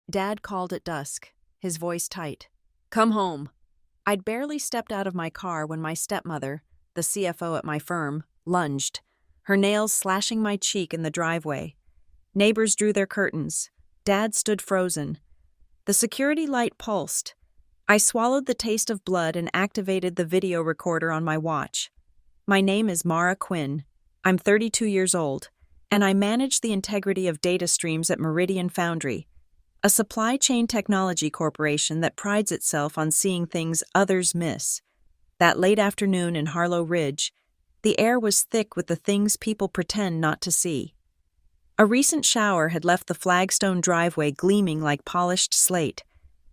Dad called at dusk, his voice tight. "Come home." I'd barely stepped out of my car when my stepmother, the CFO at my firm, lunged, her nails slashing my cheek in the driveway. Neighbors drew their curtains. Dad stood frozen. The security light pulsed. I swallowed the taste of blood and activated the video recorder on my watch. My name is Mara Quinn. I'm 32 years old, and I manage the integrity of data streams at Meridian Foundry, a supply chain technology corporation that prides itself on seeing things others miss. That late afternoon in Harlow Ridge, the air was thick with the things people pretend not to see. A recent shower had left the flagstone driveway gleaming like polished slate,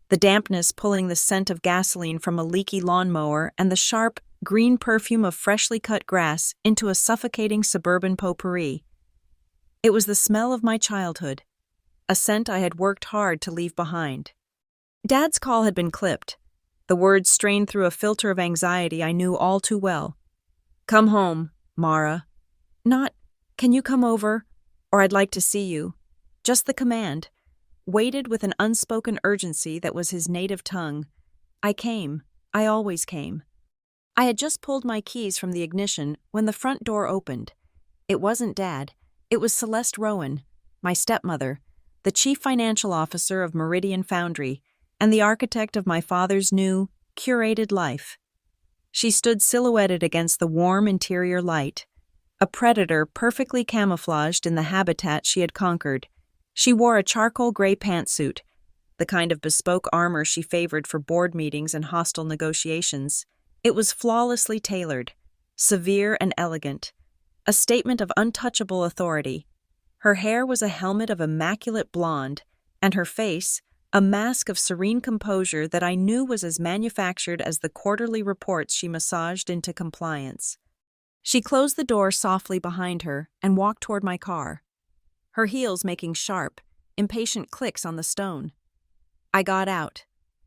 the dampness pulling the scent of gasoline from a leaky lawnmower and the sharp, green perfume of freshly cut grass into a suffocating suburban potpourri. It was the smell of my childhood, a scent I had worked hard to leave behind. Dad's call had been clipped, the words strained through a filter of anxiety I knew all too well. "Come home, Mara." Not, "Can you come over?" or "I'd like to see you." Just the command, weighted with an unspoken urgency that was his native tongue. I came. I always came. I had just pulled my keys from the ignition when the front door opened. It wasn't Dad. It was Celeste Rowan, my stepmother, the chief financial officer of Meridian Foundry, and the architect of my father's new, curated life. She stood silhouetted against the warm interior light, a predator perfectly camouflaged in the habitat she had conquered. She wore a charcoal gray pantsuit, the kind of bespoke armor she favored for board meetings and hostile negotiations. It was flawlessly tailored, severe and elegant, a statement of untouchable authority. Her hair was a helmet of immaculate blonde, and her face, a mask of serene composure that I knew was as manufactured as the quarterly reports she massaged into compliance. She closed the door softly behind her and walked toward my car, her heels making sharp, impatient clicks on the stone. I got out,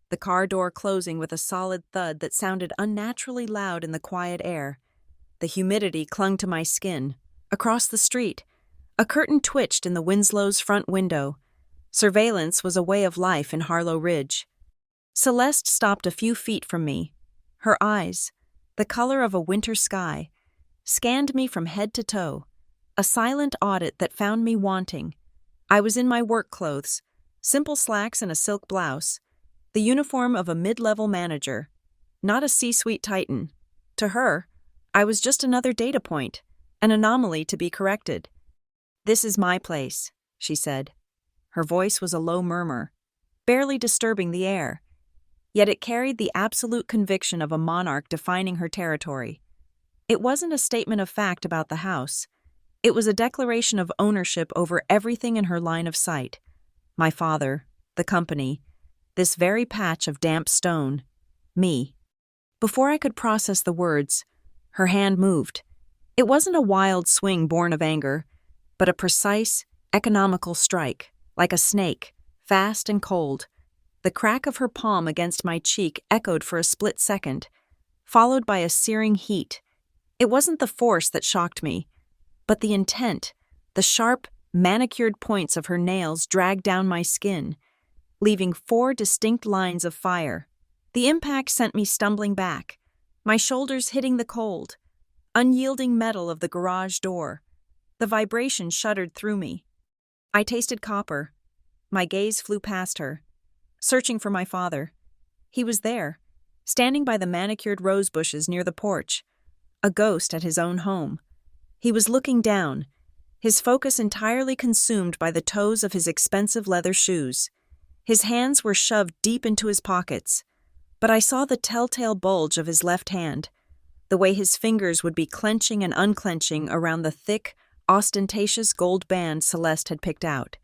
the car door closing with a solid thud that sounded unnaturally loud in the quiet air. The humidity clung to my skin. Across the street, a curtain twitched in the Winslow's front window. Surveillance was a way of life in Harlow Ridge. Celeste stopped a few feet from me. Her eyes, the color of a winter sky, scanned me from head to toe, a silent audit that found me wanting. I was in my work clothes, simple slacks and a silk blouse, the uniform of a mid-level manager, not a C-suite titan. To her, I was just another data point, an anomaly to be corrected. "This is my place," she said. Her voice was a low murmur, barely disturbing the air, yet it carried the absolute conviction of a monarch defining her territory. It wasn't a statement of fact about the house. It was a declaration of ownership over everything in her line of sight. My father, the company, this very patch of damp stone, me. Before I could process the words, her hand moved. It wasn't a wild swing born of anger, but a precise, economical strike, like a snake, fast and cold. The crack of her palm against my cheek echoed for a split second, followed by a searing heat. It wasn't the force that shocked me, but the intent, the sharp, manicured points of her nails dragged down my skin, leaving 4 distinct lines of fire. The impact sent me stumbling back, my shoulders hitting the cold, unyielding metal of the garage door. The vibration shuddered through me. I tasted copper. My gaze flew past her, searching for my father. He was there, standing by the manicured rose bushes near the porch, a ghost at his own home. He was looking down, his focus entirely consumed by the toes of his expensive leather shoes. His hands were shoved deep into his pockets, but I saw the telltale bulge of his left hand, the way his fingers would be clenching and unclenching around the thick, ostentatious gold band Celeste had picked out,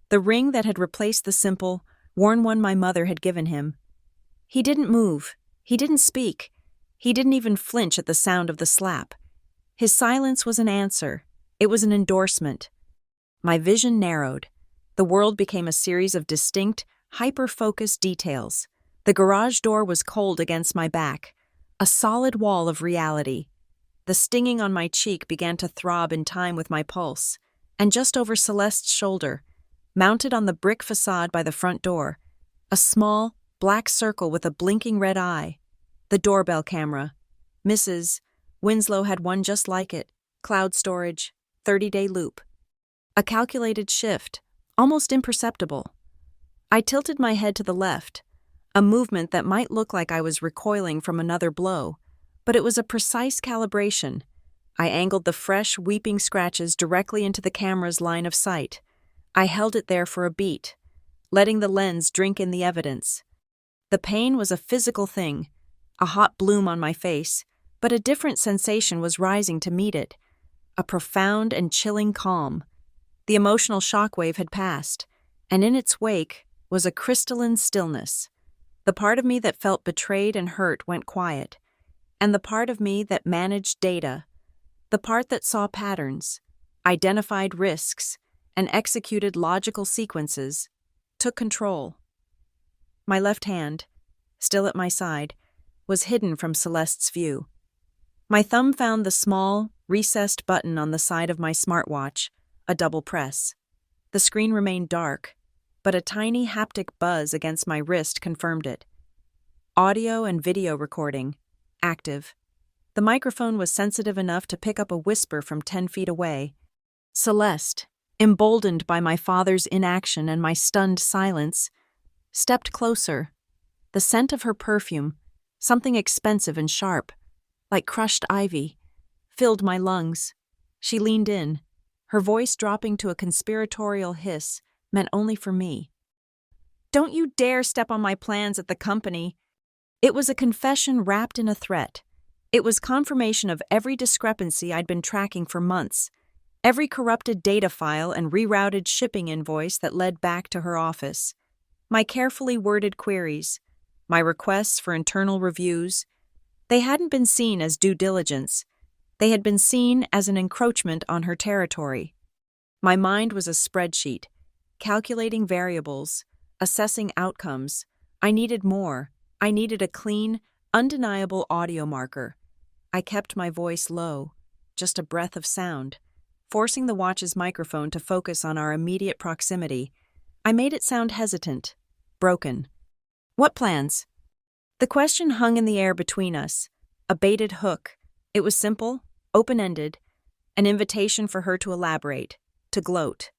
the ring that had replaced the simple, worn one my mother had given him. He didn't move. He didn't speak. He didn't even flinch at the sound of the slap. His silence was an answer. It was an endorsement. My vision narrowed. The world became a series of distinct, hyper-focused details. The garage door was cold against my back, a solid wall of reality. The stinging on my cheek began to throb in time with my pulse, and just over Celeste's shoulder, mounted on the brick facade by the front door, a small, black circle with a blinking red eye. The doorbell camera. Mrs. Winslow had one just like it. Cloud storage, 30-day loop. A calculated shift, almost imperceptible. I tilted my head to the left, a movement that might look like I was recoiling from another blow, but it was a precise calibration. I angled the fresh, weeping scratches directly into the camera's line of sight. I held it there for a beat, letting the lens drink in the evidence. The pain was a physical thing, a hot bloom on my face, but a different sensation was rising to meet it, a profound and chilling calm. The emotional shockwave had passed, and in its wake was a crystalline stillness. The part of me that felt betrayed and hurt went quiet, and the part of me that managed data, the part that saw patterns, identified risks, and executed logical sequences, took control. My left hand, still at my side, was hidden from Celeste's view. My thumb found the small, recessed button on the side of my smartwatch, a double press. The screen remained dark, but a tiny haptic buzz against my wrist confirmed it. Audio and video recording, active. The microphone was sensitive enough to pick up a whisper from 10 feet away. Celeste, emboldened by my father's inaction and my stunned silence, stepped closer. The scent of her perfume, something expensive and sharp, like crushed ivy, filled my lungs. She leaned in, her voice dropping to a conspiratorial hiss meant only for me. "Don't you dare step on my plans at the company." It was a confession wrapped in a threat. It was confirmation of every discrepancy I'd been tracking for months, every corrupted data file and rerouted shipping invoice that led back to her office. My carefully worded queries, my requests for internal reviews, they hadn't been seen as due diligence. They had been seen as an encroachment on her territory. My mind was a spreadsheet, calculating variables, assessing outcomes. I needed more. I needed a clean, undeniable audio marker. I kept my voice low, just a breath of sound, forcing the watch's microphone to focus on our immediate proximity. I made it sound hesitant, broken. "What plans?" The question hung in the air between us, a baited hook. It was simple, open-ended, an invitation for her to elaborate, to gloat.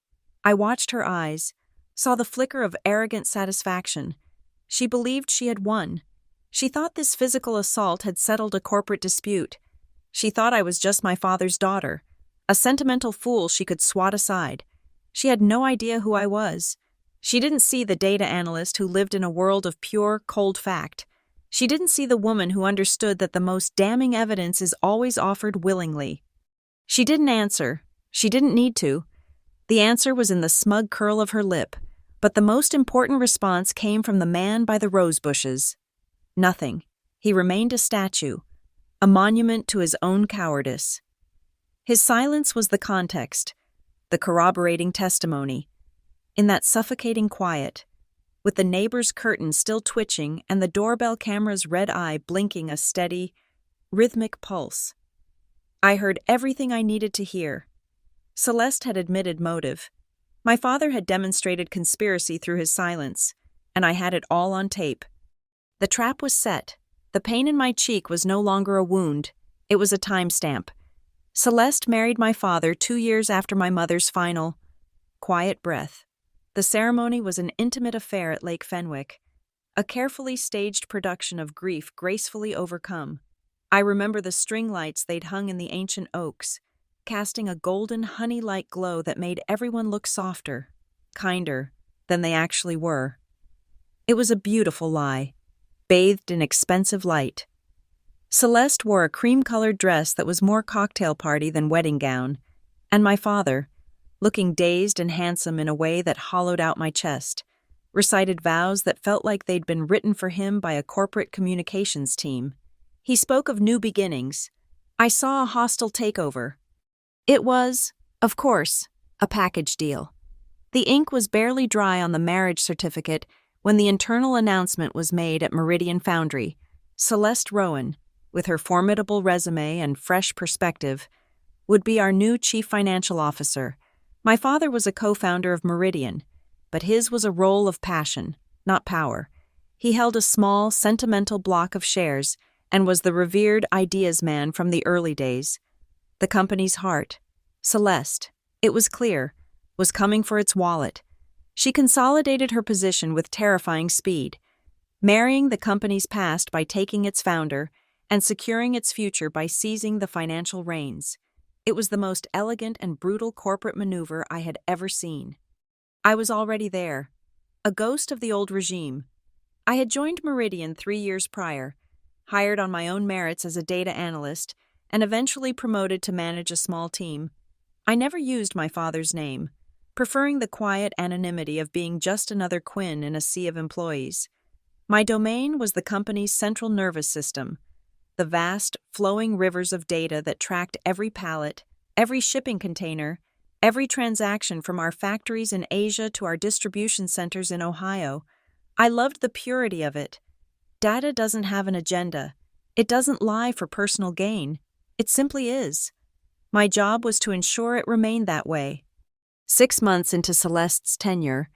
I watched her eyes, saw the flicker of arrogant satisfaction. She believed she had won. She thought this physical assault had settled a corporate dispute. She thought I was just my father's daughter, a sentimental fool she could swat aside. She had no idea who I was. She didn't see the data analyst who lived in a world of pure, cold fact. She didn't see the woman who understood that the most damning evidence is always offered willingly. She didn't answer. She didn't need to. The answer was in the smug curl of her lip, but the most important response came from the man by the rose bushes. Nothing. He remained a statue, a monument to his own cowardice. His silence was the context, the corroborating testimony. In that suffocating quiet, with the neighbor's curtain still twitching and the doorbell camera's red eye blinking a steady, rhythmic pulse, I heard everything I needed to hear. Celeste had admitted motive. My father had demonstrated conspiracy through his silence, and I had it all on tape. The trap was set. The pain in my cheek was no longer a wound. It was a timestamp. Celeste married my father 2 years after my mother's final, quiet breath. The ceremony was an intimate affair at Lake Fenwick, a carefully staged production of grief gracefully overcome. I remember the string lights they'd hung in the ancient oaks, casting a golden honey-like glow that made everyone look softer, kinder, than they actually were. It was a beautiful lie, bathed in expensive light. Celeste wore a cream-colored dress that was more cocktail party than wedding gown, and my father, looking dazed and handsome in a way that hollowed out my chest, recited vows that felt like they'd been written for him by a corporate communications team. He spoke of new beginnings. I saw a hostile takeover. It was, of course, a package deal. The ink was barely dry on the marriage certificate when the internal announcement was made at Meridian Foundry. Celeste Rowan, with her formidable resume and fresh perspective, would be our new chief financial officer. My father was a co-founder of Meridian. but his was a role of passion, not power. He held a small, sentimental block of shares and was the revered ideas man from the early days. The company's heart, Celeste, it was clear, was coming for its wallet. She consolidated her position with terrifying speed, marrying the company's past by taking its founder and securing its future by seizing the financial reins. It was the most elegant and brutal corporate maneuver I had ever seen. I was already there, a ghost of the old regime. I had joined Meridian 3 years prior, hired on my own merits as a data analyst, and eventually promoted to manage a small team. I never used my father's name, preferring the quiet anonymity of being just another Quinn in a sea of employees. My domain was the company's central nervous system, the vast, flowing rivers of data that tracked every pallet, every shipping container, every transaction from our factories in Asia to our distribution centers in Ohio. I loved the purity of it. Data doesn't have an agenda. It doesn't lie for personal gain. It simply is. My job was to ensure it remained that way. 6 months into Celeste's tenure,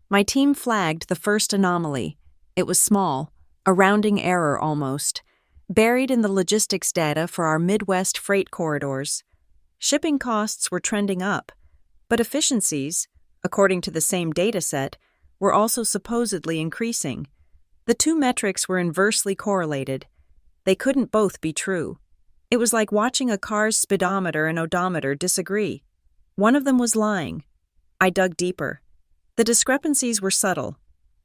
my team flagged the first anomaly. It was small, a rounding error almost, buried in the logistics data for our Midwest freight corridors. Shipping costs were trending up, but efficiencies, according to the same dataset, were also supposedly increasing. The two metrics were inversely correlated. They couldn't both be true. It was like watching a car's speedometer and odometer disagree. One of them was lying. I dug deeper. The discrepancies were subtle,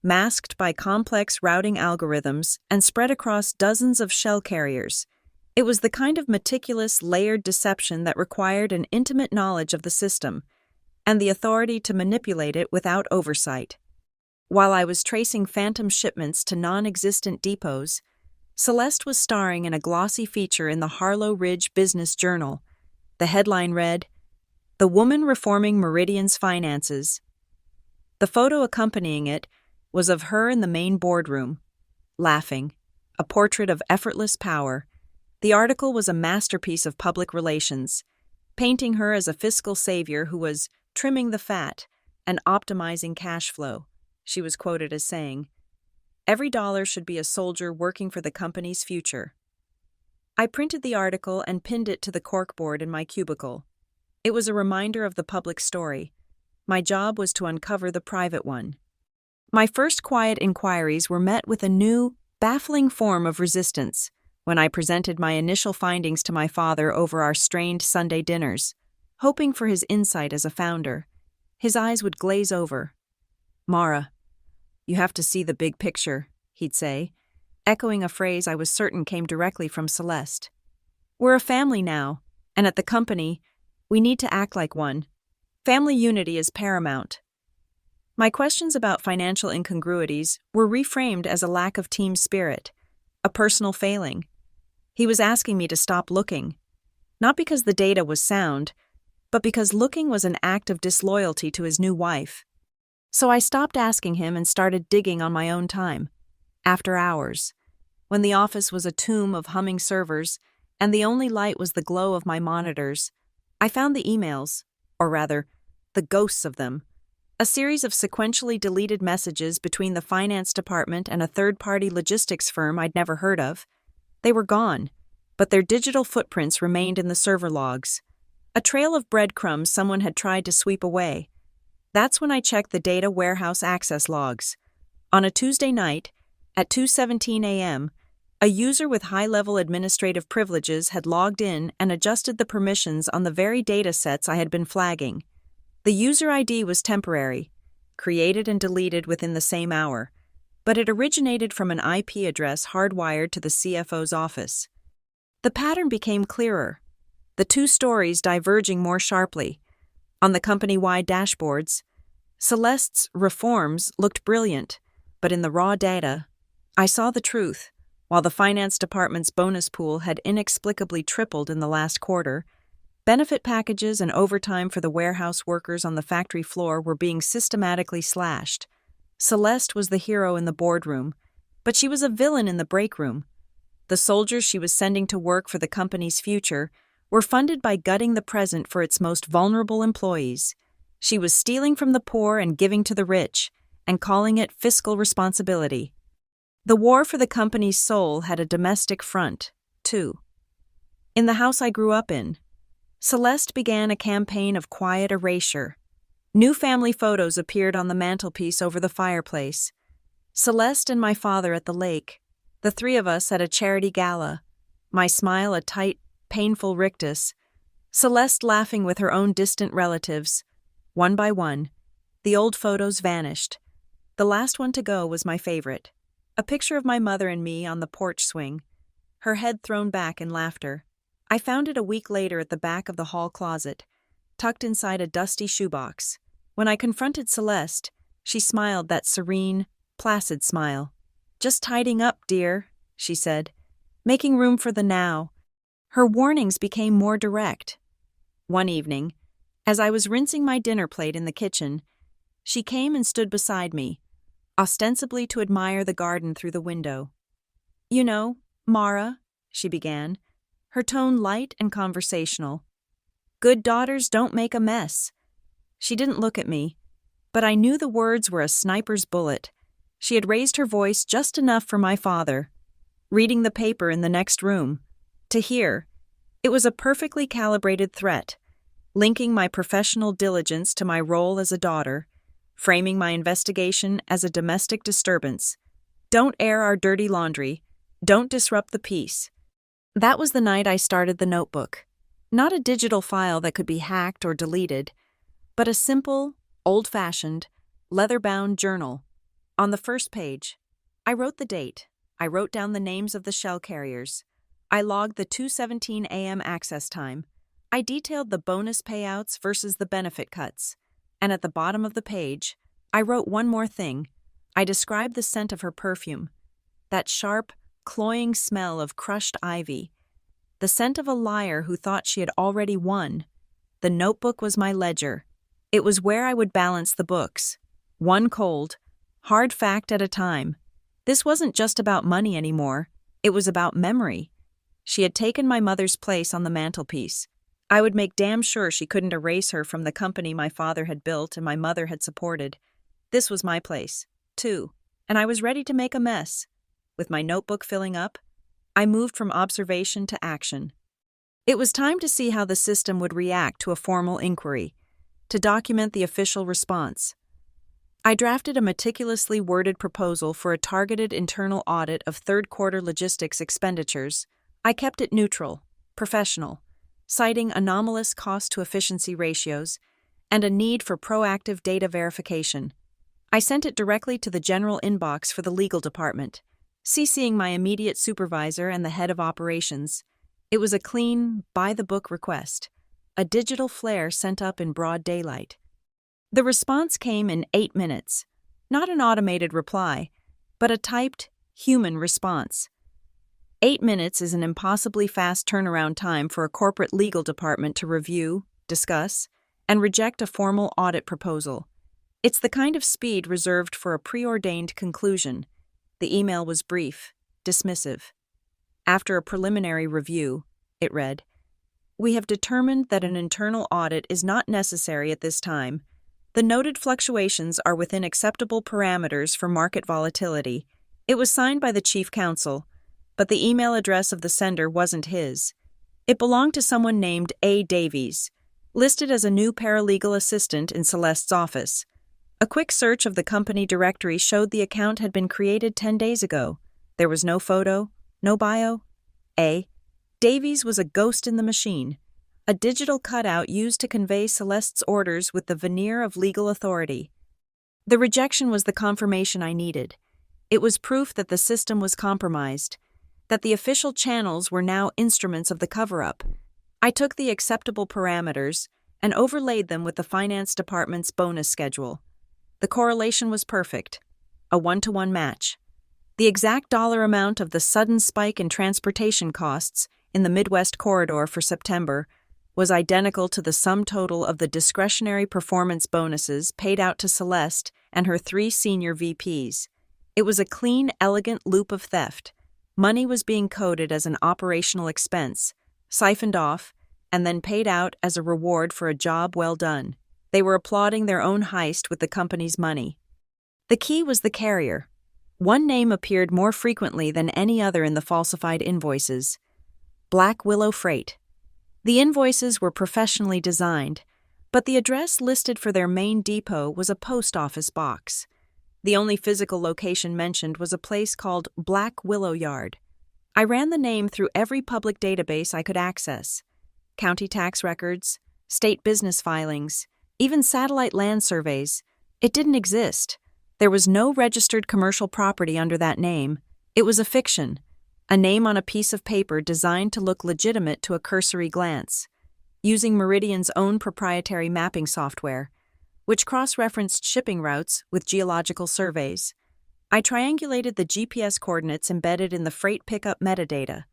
masked by complex routing algorithms and spread across dozens of shell carriers. It was the kind of meticulous, layered deception that required an intimate knowledge of the system and the authority to manipulate it without oversight. While I was tracing phantom shipments to non-existent depots, Celeste was starring in a glossy feature in the Harlow Ridge Business Journal. The headline read, "The Woman Reforming Meridian's Finances." The photo accompanying it was of her in the main boardroom, laughing, a portrait of effortless power. The article was a masterpiece of public relations, painting her as a fiscal savior who was trimming the fat and optimizing cash flow. She was quoted as saying, "Every dollar should be a soldier working for the company's future." I printed the article and pinned it to the corkboard in my cubicle. It was a reminder of the public story. My job was to uncover the private one. My first quiet inquiries were met with a new, baffling form of resistance when I presented my initial findings to my father over our strained Sunday dinners, hoping for his insight as a founder. His eyes would glaze over. "Mara, you have to see the big picture," he'd say, echoing a phrase I was certain came directly from Celeste. "We're a family now, and at the company, we need to act like one. Family unity is paramount." My questions about financial incongruities were reframed as a lack of team spirit, a personal failing. He was asking me to stop looking, not because the data was sound, but because looking was an act of disloyalty to his new wife. So I stopped asking him and started digging on my own time. After hours, when the office was a tomb of humming servers and the only light was the glow of my monitors, I found the emails, or rather, the ghosts of them, a series of sequentially deleted messages between the finance department and a third-party logistics firm I'd never heard of. They were gone, but their digital footprints remained in the server logs, a trail of breadcrumbs someone had tried to sweep away. That's when I checked the data warehouse access logs. On a Tuesday night, at 2:17 a.m., a user with high-level administrative privileges had logged in and adjusted the permissions on the very data sets I had been flagging. The user ID was temporary, created and deleted within the same hour, but it originated from an IP address hardwired to the CFO's office. The pattern became clearer, the two stories diverging more sharply. On the company-wide dashboards, Celeste's reforms looked brilliant, but in the raw data, I saw the truth. While the finance department's bonus pool had inexplicably tripled in the last quarter, benefit packages and overtime for the warehouse workers on the factory floor were being systematically slashed. Celeste was the hero in the boardroom, but she was a villain in the break room. The soldiers she was sending to work for the company's future were funded by gutting the present for its most vulnerable employees. She was stealing from the poor and giving to the rich, and calling it fiscal responsibility. The war for the company's soul had a domestic front, too. In the house I grew up in, Celeste began a campaign of quiet erasure. New family photos appeared on the mantelpiece over the fireplace. Celeste and my father at the lake, the three of us at a charity gala, my smile a tight, painful rictus, Celeste laughing with her own distant relatives. One by one, the old photos vanished. The last one to go was my favorite, a picture of my mother and me on the porch swing, her head thrown back in laughter. I found it a week later at the back of the hall closet, tucked inside a dusty shoebox. When I confronted Celeste, she smiled that serene, placid smile. "Just tidying up, dear," she said, making room for the now. Her warnings became more direct. One evening, as I was rinsing my dinner plate in the kitchen, she came and stood beside me, ostensibly to admire the garden through the window. "You know, Mara," she began, her tone light and conversational, "good daughters don't make a mess." She didn't look at me, but I knew the words were a sniper's bullet. She had raised her voice just enough for my father, reading the paper in the next room, to hear. It was a perfectly calibrated threat, linking my professional diligence to my role as a daughter, framing my investigation as a domestic disturbance. Don't air our dirty laundry. Don't disrupt the peace. That was the night I started the notebook. Not a digital file that could be hacked or deleted, but a simple, old-fashioned, leather-bound journal. On the first page, I wrote the date. I wrote down the names of the shell carriers. I logged the 2:17 a.m. access time. I detailed the bonus payouts versus the benefit cuts. And at the bottom of the page, I wrote one more thing. I described the scent of her perfume. That sharp, cloying smell of crushed ivy. The scent of a liar who thought she had already won. The notebook was my ledger. It was where I would balance the books. One cold, hard fact at a time. This wasn't just about money anymore. It was about memory. She had taken my mother's place on the mantelpiece. I would make damn sure she couldn't erase her from the company my father had built and my mother had supported. This was my place, too, and I was ready to make a mess. With my notebook filling up, I moved from observation to action. It was time to see how the system would react to a formal inquiry, to document the official response. I drafted a meticulously worded proposal for a targeted internal audit of third-quarter logistics expenditures. I kept it neutral, professional, citing anomalous cost-to-efficiency ratios and a need for proactive data verification. I sent it directly to the general inbox for the legal department, CCing my immediate supervisor and the head of operations. It was a clean, by-the-book request, a digital flare sent up in broad daylight. The response came in 8 minutes, not an automated reply, but a typed, human response. 8 minutes is an impossibly fast turnaround time for a corporate legal department to review, discuss, and reject a formal audit proposal. It's the kind of speed reserved for a preordained conclusion. The email was brief, dismissive. After a preliminary review, it read, "We have determined that an internal audit is not necessary at this time. The noted fluctuations are within acceptable parameters for market volatility." It was signed by the chief counsel, but the email address of the sender wasn't his. It belonged to someone named A. Davies, listed as a new paralegal assistant in Celeste's office. A quick search of the company directory showed the account had been created 10 days ago. There was no photo, no bio. A. Davies was a ghost in the machine, a digital cutout used to convey Celeste's orders with the veneer of legal authority. The rejection was the confirmation I needed. It was proof that the system was compromised, that the official channels were now instruments of the cover-up. I took the acceptable parameters and overlaid them with the finance department's bonus schedule. The correlation was perfect, a 1-to-1 match. The exact dollar amount of the sudden spike in transportation costs in the Midwest corridor for September was identical to the sum total of the discretionary performance bonuses paid out to Celeste and her 3 senior VPs. It was a clean, elegant loop of theft. Money was being coded as an operational expense, siphoned off, and then paid out as a reward for a job well done. They were applauding their own heist with the company's money. The key was the carrier. One name appeared more frequently than any other in the falsified invoices: Black Willow Freight. The invoices were professionally designed, but the address listed for their main depot was a post office box. The only physical location mentioned was a place called Black Willow Yard. I ran the name through every public database I could access: county tax records, state business filings, even satellite land surveys. It didn't exist. There was no registered commercial property under that name. It was a fiction, a name on a piece of paper designed to look legitimate to a cursory glance, using Meridian's own proprietary mapping software, which cross-referenced shipping routes with geological surveys. I triangulated the GPS coordinates embedded in the freight pickup metadata.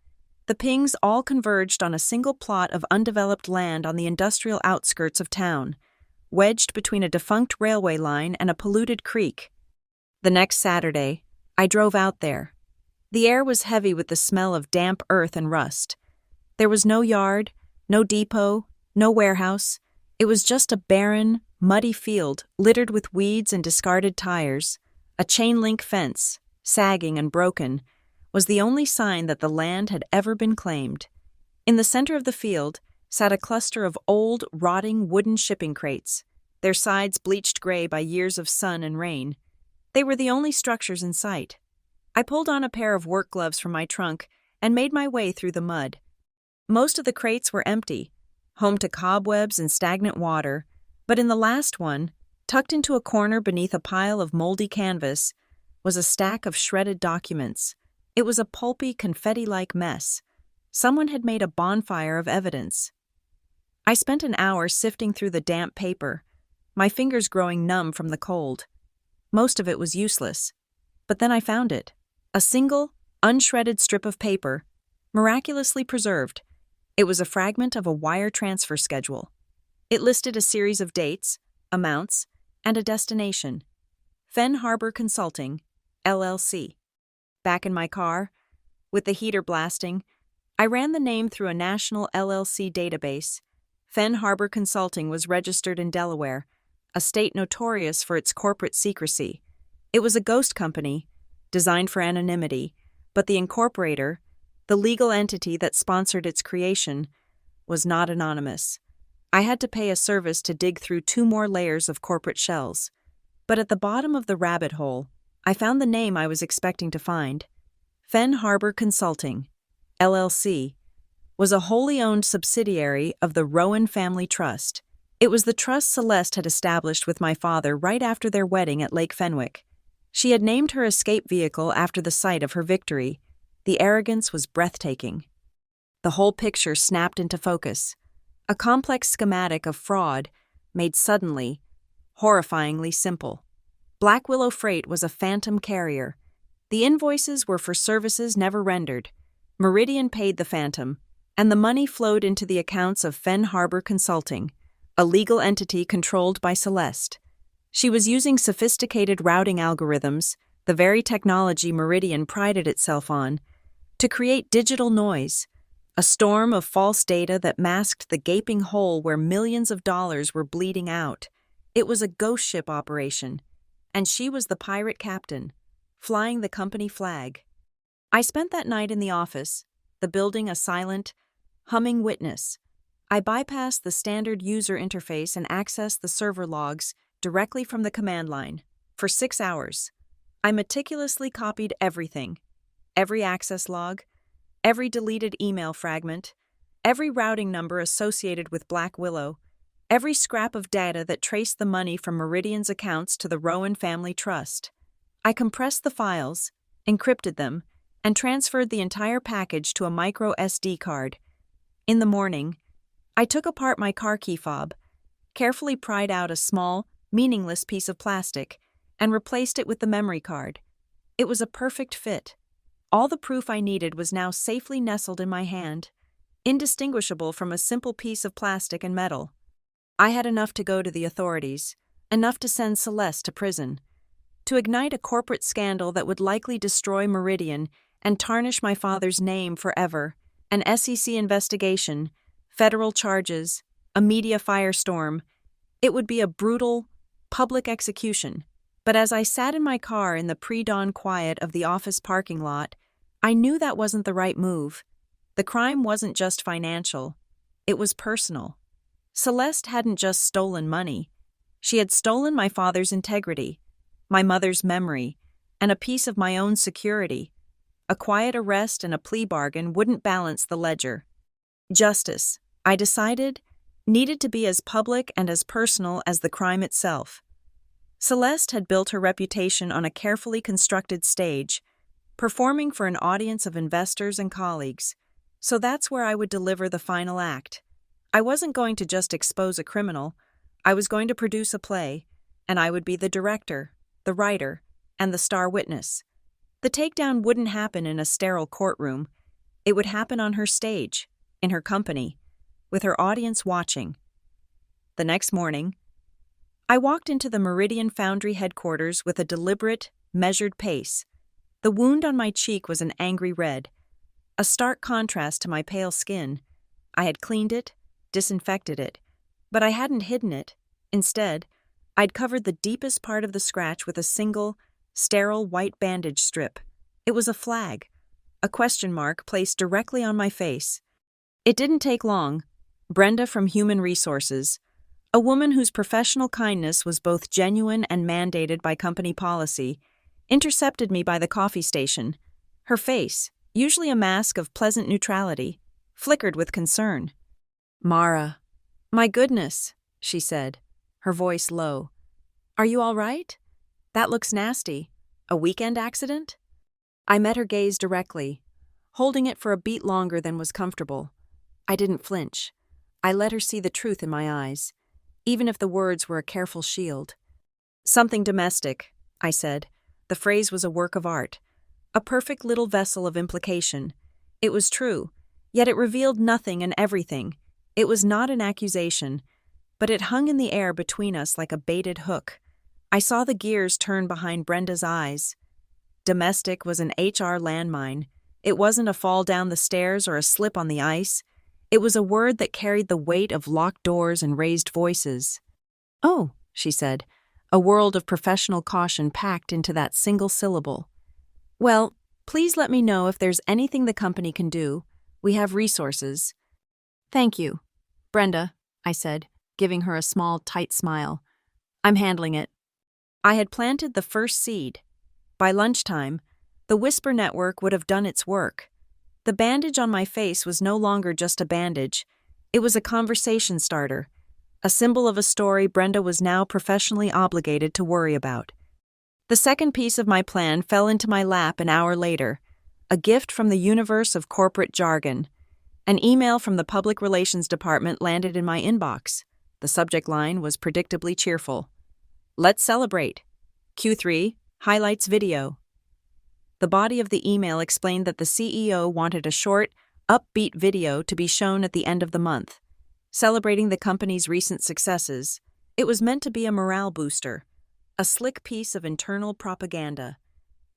The pings all converged on a single plot of undeveloped land on the industrial outskirts of town, wedged between a defunct railway line and a polluted creek. The next Saturday, I drove out there. The air was heavy with the smell of damp earth and rust. There was no yard, no depot, no warehouse. It was just a barren, muddy field littered with weeds and discarded tires. A chain-link fence, sagging and broken, was the only sign that the land had ever been claimed. In the center of the field sat a cluster of old, rotting wooden shipping crates, their sides bleached gray by years of sun and rain. They were the only structures in sight. I pulled on a pair of work gloves from my trunk and made my way through the mud. Most of the crates were empty, home to cobwebs and stagnant water, but in the last one, tucked into a corner beneath a pile of moldy canvas, was a stack of shredded documents. It was a pulpy, confetti-like mess. Someone had made a bonfire of evidence. I spent an hour sifting through the damp paper, my fingers growing numb from the cold. Most of it was useless. But then I found it. A single, unshredded strip of paper, miraculously preserved. It was a fragment of a wire transfer schedule. It listed a series of dates, amounts, and a destination: Fen Harbor Consulting, LLC. Back in my car, with the heater blasting, I ran the name through a national LLC database. Fen Harbor Consulting was registered in Delaware, a state notorious for its corporate secrecy. It was a ghost company, designed for anonymity, but the incorporator, the legal entity that sponsored its creation, was not anonymous. I had to pay a service to dig through 2 more layers of corporate shells. But at the bottom of the rabbit hole, I found the name I was expecting to find. Fen Harbor Consulting, LLC, was a wholly owned subsidiary of the Rowan Family Trust. It was the trust Celeste had established with my father right after their wedding at Lake Fenwick. She had named her escape vehicle after the site of her victory. The arrogance was breathtaking. The whole picture snapped into focus. A complex schematic of fraud made suddenly, horrifyingly simple. Black Willow Freight was a phantom carrier. The invoices were for services never rendered. Meridian paid the phantom, and the money flowed into the accounts of Fen Harbor Consulting, a legal entity controlled by Celeste. She was using sophisticated routing algorithms, the very technology Meridian prided itself on, to create digital noise, a storm of false data that masked the gaping hole where millions of dollars were bleeding out. It was a ghost ship operation, and she was the pirate captain, flying the company flag. I spent that night in the office, the building a silent, humming witness. I bypassed the standard user interface and accessed the server logs directly from the command line. For 6 hours, I meticulously copied everything: every access log, every deleted email fragment, every routing number associated with Black Willow, every scrap of data that traced the money from Meridian's accounts to the Rowan Family Trust. I compressed the files, encrypted them, and transferred the entire package to a micro SD card. In the morning, I took apart my car key fob, carefully pried out a small, meaningless piece of plastic, and replaced it with the memory card. It was a perfect fit. All the proof I needed was now safely nestled in my hand, indistinguishable from a simple piece of plastic and metal. I had enough to go to the authorities, enough to send Celeste to prison, to ignite a corporate scandal that would likely destroy Meridian and tarnish my father's name forever. An SEC investigation, federal charges, a media firestorm. It would be a brutal, public execution. But as I sat in my car in the pre-dawn quiet of the office parking lot, I knew that wasn't the right move. The crime wasn't just financial. It was personal. Celeste hadn't just stolen money. She had stolen my father's integrity, my mother's memory, and a piece of my own security. A quiet arrest and a plea bargain wouldn't balance the ledger. Justice, I decided, needed to be as public and as personal as the crime itself. Celeste had built her reputation on a carefully constructed stage, performing for an audience of investors and colleagues, so that's where I would deliver the final act. I wasn't going to just expose a criminal, I was going to produce a play, and I would be the director, the writer, and the star witness. The takedown wouldn't happen in a sterile courtroom. It would happen on her stage, in her company, with her audience watching. The next morning, I walked into the Meridian Foundry headquarters with a deliberate, measured pace. The wound on my cheek was an angry red, a stark contrast to my pale skin. I had cleaned it, disinfected it, but I hadn't hidden it. Instead, I'd covered the deepest part of the scratch with a single, sterile white bandage strip. It was a flag, a question mark placed directly on my face. It didn't take long. Brenda from Human Resources, a woman whose professional kindness was both genuine and mandated by company policy, intercepted me by the coffee station. Her face, usually a mask of pleasant neutrality, flickered with concern. "Mara, my goodness," she said, her voice low. "Are you all right? That looks nasty. A weekend accident?" I met her gaze directly, holding it for a beat longer than was comfortable. I didn't flinch. I let her see the truth in my eyes, even if the words were a careful shield. "Something domestic," I said. The phrase was a work of art, a perfect little vessel of implication. It was true, yet it revealed nothing and everything. It was not an accusation, but it hung in the air between us like a baited hook. I saw the gears turn behind Brenda's eyes. Domestic was an HR landmine. It wasn't a fall down the stairs or a slip on the ice. It was a word that carried the weight of locked doors and raised voices. "Oh," she said, a world of professional caution packed into that single syllable. "Well, please let me know if there's anything the company can do. We have resources." "Thank you, Brenda," I said, giving her a small, tight smile. "I'm handling it." I had planted the first seed. By lunchtime, the Whisper Network would have done its work. The bandage on my face was no longer just a bandage. It was a conversation starter, a symbol of a story Brenda was now professionally obligated to worry about. The second piece of my plan fell into my lap an hour later, a gift from the universe of corporate jargon. An email from the Public Relations Department landed in my inbox. The subject line was predictably cheerful. "Let's celebrate. Q3 highlights video." The body of the email explained that the CEO wanted a short, upbeat video to be shown at the end of the month, celebrating the company's recent successes. It was meant to be a morale booster, a slick piece of internal propaganda.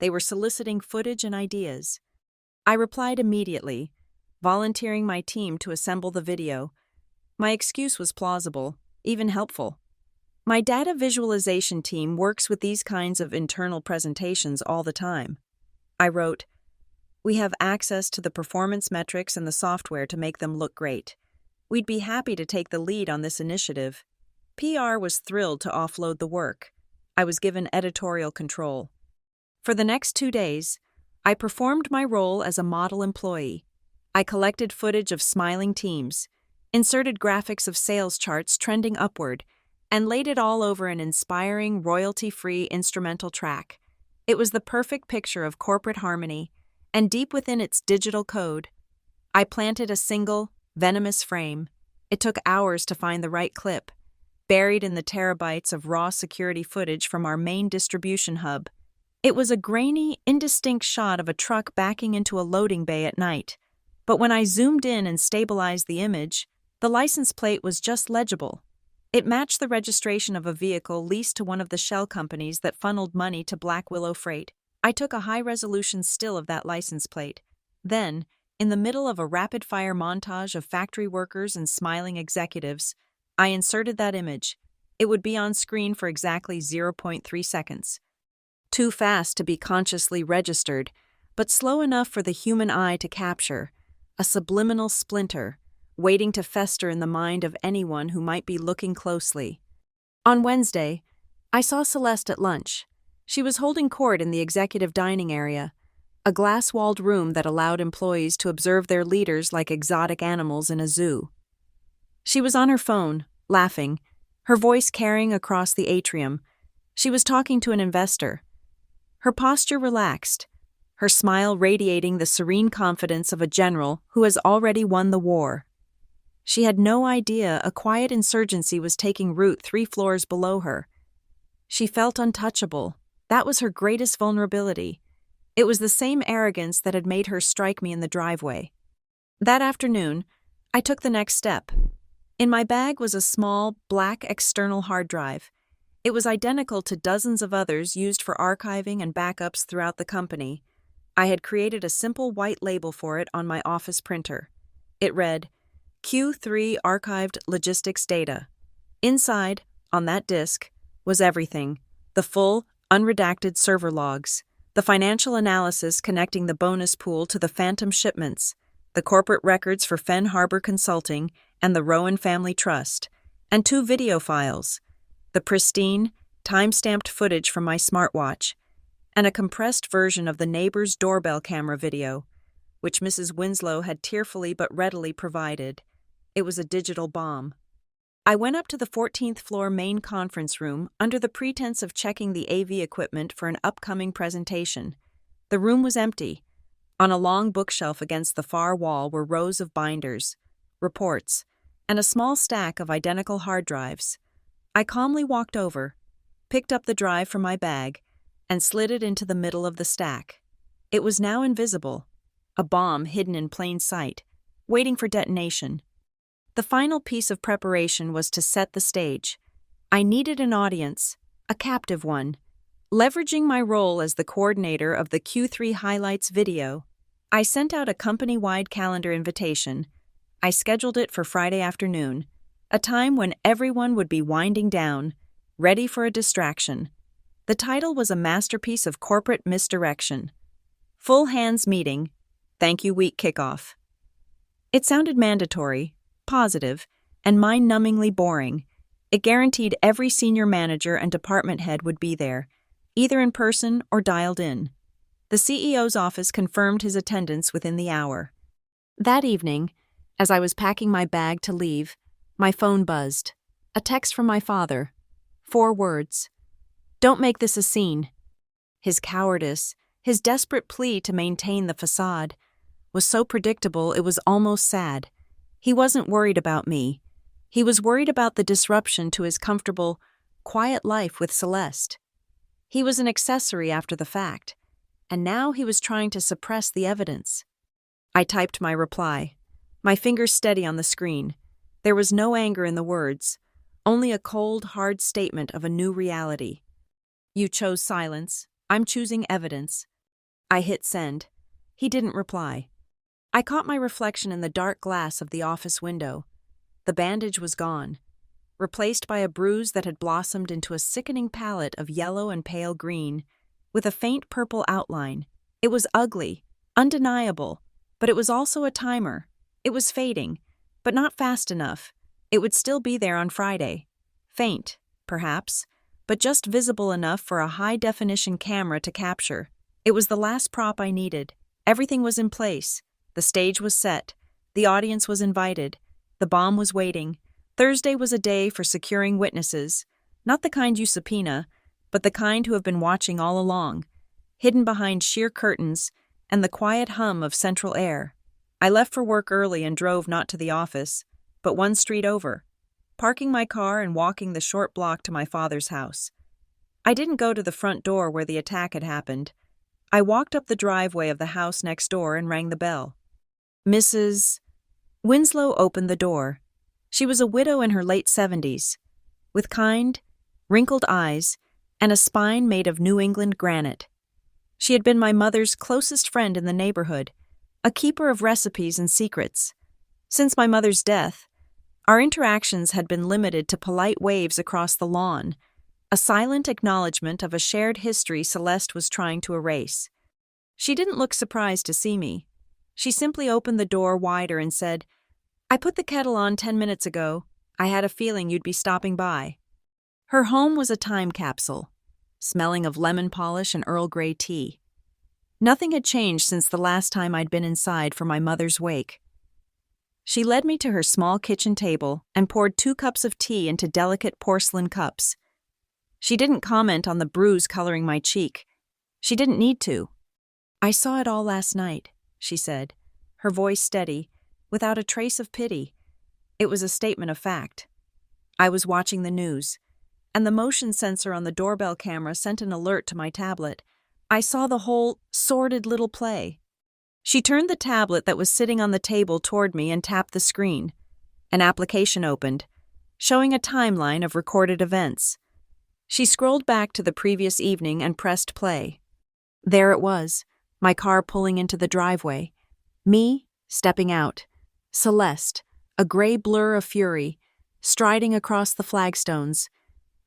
They were soliciting footage and ideas. I replied immediately, volunteering my team to assemble the video. My excuse was plausible, even helpful. My data visualization team works with these kinds of internal presentations all the time. I wrote, "We have access to the performance metrics and the software to make them look great. We'd be happy to take the lead on this initiative." PR was thrilled to offload the work. I was given editorial control. For the next 2 days, I performed my role as a model employee. I collected footage of smiling teams, inserted graphics of sales charts trending upward, and laid it all over an inspiring, royalty-free instrumental track. It was the perfect picture of corporate harmony, and deep within its digital code, I planted a single, venomous frame. It took hours to find the right clip, buried in the terabytes of raw security footage from our main distribution hub. It was a grainy, indistinct shot of a truck backing into a loading bay at night, but when I zoomed in and stabilized the image, the license plate was just legible. It matched the registration of a vehicle leased to one of the shell companies that funneled money to Black Willow Freight. I took a high-resolution still of that license plate. Then, in the middle of a rapid-fire montage of factory workers and smiling executives, I inserted that image, It would be on screen for exactly zero point 0.3 seconds. Too fast to be consciously registered, but slow enough for the human eye to capture, a subliminal splinter, waiting to fester in the mind of anyone who might be looking closely. On Wednesday, I saw Celeste at lunch. She was holding court in the executive dining area, a glass-walled room that allowed employees to observe their leaders like exotic animals in a zoo. She was on her phone, laughing, her voice carrying across the atrium. She was talking to an investor. Her posture relaxed, her smile radiating the serene confidence of a general who has already won the war. She had no idea a quiet insurgency was taking root 3 floors below her. She felt untouchable. That was her greatest vulnerability. It was the same arrogance that had made her strike me in the driveway. That afternoon, I took the next step. In my bag was a small, black external hard drive. It was identical to dozens of others used for archiving and backups throughout the company. I had created a simple white label for it on my office printer. It read, Q3 Archived Logistics Data. Inside, on that disk, was everything: the full, unredacted server logs, the financial analysis connecting the bonus pool to the phantom shipments, the corporate records for Fen Harbor Consulting and the Rowan Family Trust, and 2 video files, the pristine, time-stamped footage from my smartwatch, and a compressed version of the neighbor's doorbell camera video, which Mrs. Winslow had tearfully but readily provided. It was a digital bomb. I went up to the 14th floor main conference room under the pretense of checking the AV equipment for an upcoming presentation. The room was empty. On a long bookshelf against the far wall were rows of binders, reports, and a small stack of identical hard drives. I calmly walked over, picked up the drive from my bag, and slid it into the middle of the stack. It was now invisible, a bomb hidden in plain sight, waiting for detonation. The final piece of preparation was to set the stage. I needed an audience, a captive one. Leveraging my role as the coordinator of the Q3 Highlights video, I sent out a company-wide calendar invitation. I scheduled it for Friday afternoon, a time when everyone would be winding down, ready for a distraction. The title was a masterpiece of corporate misdirection. Full Hands Meeting, Thank You Week Kickoff. It sounded mandatory, positive, and mind-numbingly boring. It guaranteed every senior manager and department head would be there, either in person or dialed in. The CEO's office confirmed his attendance within the hour. That evening, as I was packing my bag to leave, my phone buzzed. A text from my father. 4 words. Don't make this a scene. His cowardice, his desperate plea to maintain the facade, was so predictable it was almost sad. He wasn't worried about me. He was worried about the disruption to his comfortable, quiet life with Celeste. He was an accessory after the fact, and now he was trying to suppress the evidence. I typed my reply, my fingers steady on the screen. There was no anger in the words, only a cold, hard statement of a new reality. You chose silence. I'm choosing evidence. I hit send. He didn't reply. I caught my reflection in the dark glass of the office window. The bandage was gone, replaced by a bruise that had blossomed into a sickening palette of yellow and pale green, with a faint purple outline. It was ugly, undeniable, but it was also a timer. It was fading, but not fast enough. It would still be there on Friday. Faint, perhaps, but just visible enough for a high-definition camera to capture. It was the last prop I needed. Everything was in place. The stage was set. The audience was invited. The bomb was waiting. Thursday was a day for securing witnesses, not the kind you subpoena, but the kind who have been watching all along, hidden behind sheer curtains and the quiet hum of central air. I left for work early and drove not to the office, but one street over, parking my car and walking the short block to my father's house. I didn't go to the front door where the attack had happened. I walked up the driveway of the house next door and rang the bell. Mrs. Winslow opened the door. She was a widow in her late 70s, with kind, wrinkled eyes and a spine made of New England granite. She had been my mother's closest friend in the neighborhood, a keeper of recipes and secrets. Since my mother's death, Our interactions had been limited to polite waves across the lawn, a silent acknowledgement of a shared history Celeste was trying to erase. She didn't look surprised to see me. She simply opened the door wider and said, "I put the kettle on 10 minutes ago. I had a feeling you'd be stopping by." Her home was a time capsule, smelling of lemon polish and Earl Grey tea. Nothing had changed since the last time I'd been inside for my mother's wake. She led me to her small kitchen table and poured 2 cups of tea into delicate porcelain cups. She didn't comment on the bruise coloring my cheek. She didn't need to. "I saw it all last night," she said, her voice steady, without a trace of pity. It was a statement of fact. I was watching the news, and the motion sensor on the doorbell camera sent an alert to my tablet. I saw the whole sordid little play. She turned the tablet that was sitting on the table toward me and tapped the screen. An application opened, showing a timeline of recorded events. She scrolled back to the previous evening and pressed play. There it was, my car pulling into the driveway. Me, stepping out. Celeste, a gray blur of fury, striding across the flagstones.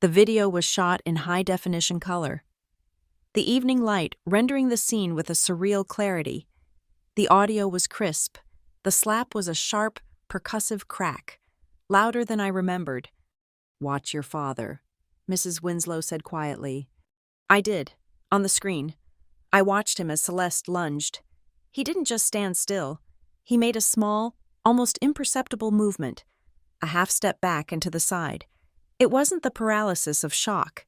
The video was shot in high-definition color. The evening light rendering the scene with a surreal clarity. The audio was crisp. The slap was a sharp, percussive crack, louder than I remembered. "Watch your father," Mrs. Winslow said quietly. I did, on the screen. I watched him as Celeste lunged. He didn't just stand still. He made a small, almost imperceptible movement, a half step back and to the side. It wasn't the paralysis of shock.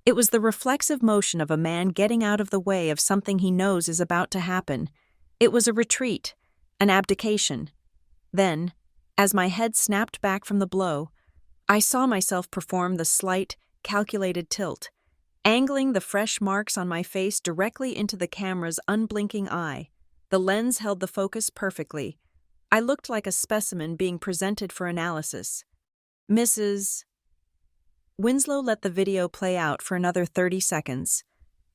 It was the reflexive motion of a man getting out of the way of something he knows is about to happen. It was a retreat, an abdication. Then, as my head snapped back from the blow, I saw myself perform the slight, calculated tilt, angling the fresh marks on my face directly into the camera's unblinking eye. The lens held the focus perfectly. I looked like a specimen being presented for analysis. Mrs. Winslow let the video play out for another 30 seconds,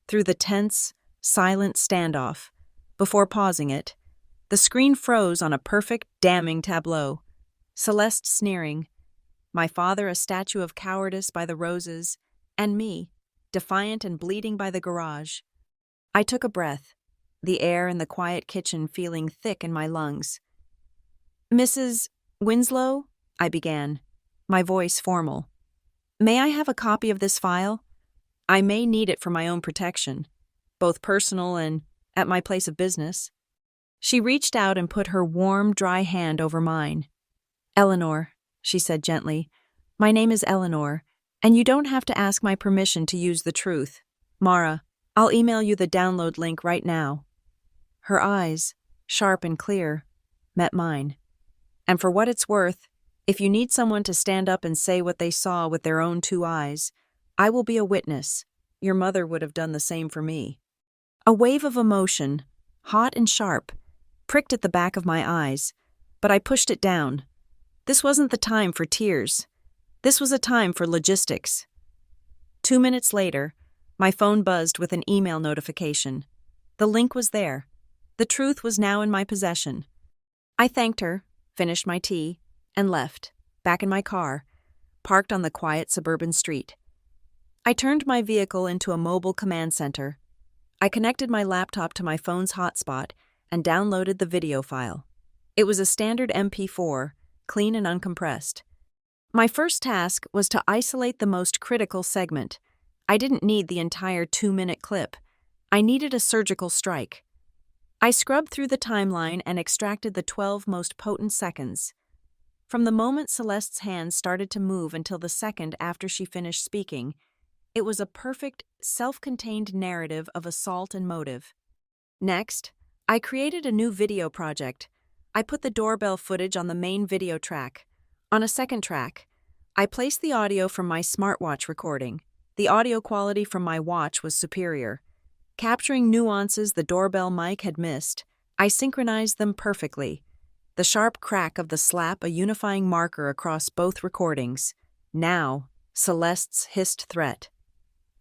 through the tense, silent standoff. Before pausing it, the screen froze on a perfect, damning tableau. Celeste sneering, my father a statue of cowardice by the roses, and me, defiant and bleeding by the garage. I took a breath, the air in the quiet kitchen feeling thick in my lungs. "Mrs. Winslow," I began, my voice formal. "May I have a copy of this file? I may need it for my own protection, both personal and at my place of business." She reached out and put her warm, dry hand over mine. "Eleanor," she said gently, "my name is Eleanor, and you don't have to ask my permission to use the truth. Mara, I'll email you the download link right now." Her eyes, sharp and clear, met mine. "And for what it's worth, if you need someone to stand up and say what they saw with their own 2 eyes, I will be a witness. Your mother would have done the same for me." A wave of emotion, hot and sharp, pricked at the back of my eyes, but I pushed it down. This wasn't the time for tears. This was a time for logistics. 2 minutes later, my phone buzzed with an email notification. The link was there. The truth was now in my possession. I thanked her, finished my tea, and left, back in my car, parked on the quiet suburban street. I turned my vehicle into a mobile command center. I connected my laptop to my phone's hotspot and downloaded the video file. It was a standard MP4, clean and uncompressed. My first task was to isolate the most critical segment. I didn't need the entire 2-minute clip. I needed a surgical strike. I scrubbed through the timeline and extracted the 12 most potent seconds. From the moment Celeste's hands started to move until the second after she finished speaking, it was a perfect, self-contained narrative of assault and motive. Next, I created a new video project. I put the doorbell footage on the main video track. On a second track, I placed the audio from my smartwatch recording. The audio quality from my watch was superior. Capturing nuances the doorbell mic had missed, I synchronized them perfectly. The sharp crack of the slap a unifying marker across both recordings. Now, Celeste's hissed threat,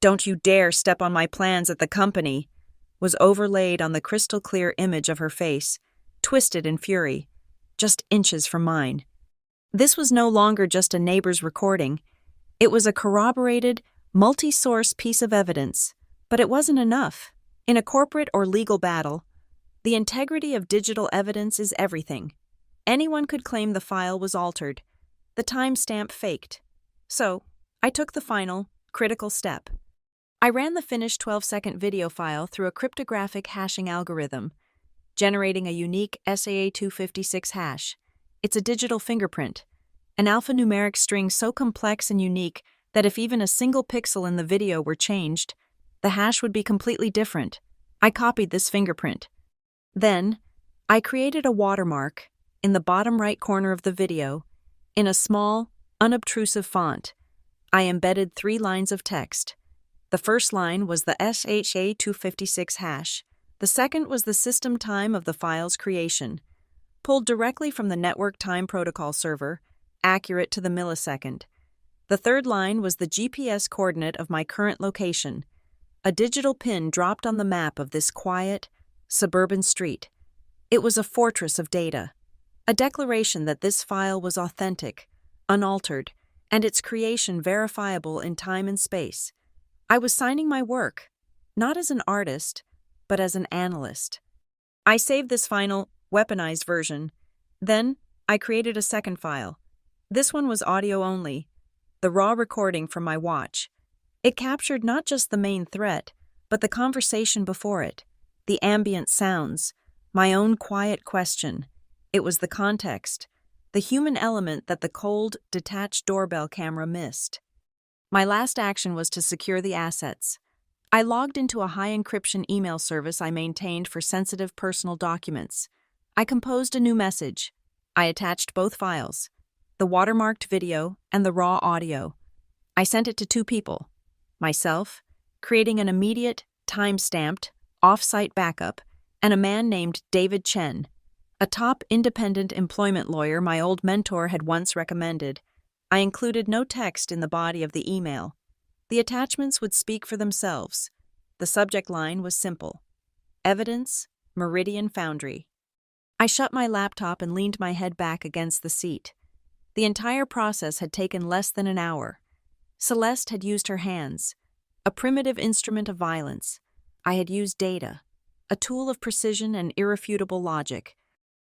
"Don't you dare step on my plans at the company," was overlaid on the crystal-clear image of her face, twisted in fury, just inches from mine. This was no longer just a neighbor's recording. It was a corroborated, multi-source piece of evidence. But it wasn't enough. In a corporate or legal battle, the integrity of digital evidence is everything. Anyone could claim the file was altered, the timestamp faked. So, I took the final, critical step. I ran the finished 12-second video file through a cryptographic hashing algorithm, generating a unique SAA256 hash. It's a digital fingerprint, an alphanumeric string so complex and unique that if even a single pixel in the video were changed, the hash would be completely different. I copied this fingerprint. Then, I created a watermark in the bottom right corner of the video in a small, unobtrusive font. I embedded 3 lines of text. The first line was the SHA256 hash. The second was the system time of the file's creation, pulled directly from the network time protocol server, accurate to the millisecond. The third line was the GPS coordinate of my current location, a digital pin dropped on the map of this quiet, suburban street. It was a fortress of data, a declaration that this file was authentic, unaltered, and its creation verifiable in time and space. I was signing my work, not as an artist, but as an analyst. I saved this final, weaponized version. Then, I created a second file. This one was audio only, the raw recording from my watch. It captured not just the main threat, but the conversation before it, the ambient sounds, my own quiet question. It was the context, the human element that the cold, detached doorbell camera missed. My last action was to secure the assets. I logged into a high-encryption email service I maintained for sensitive personal documents. I composed a new message. I attached both files, the watermarked video and the raw audio. I sent it to 2 people. Myself, creating an immediate, time-stamped, off-site backup, and a man named David Chen, a top independent employment lawyer my old mentor had once recommended. I included no text in the body of the email. The attachments would speak for themselves. The subject line was simple: Evidence, Meridian Foundry. I shut my laptop and leaned my head back against the seat. The entire process had taken less than an hour. Celeste had used her hands, a primitive instrument of violence. I had used data, a tool of precision and irrefutable logic.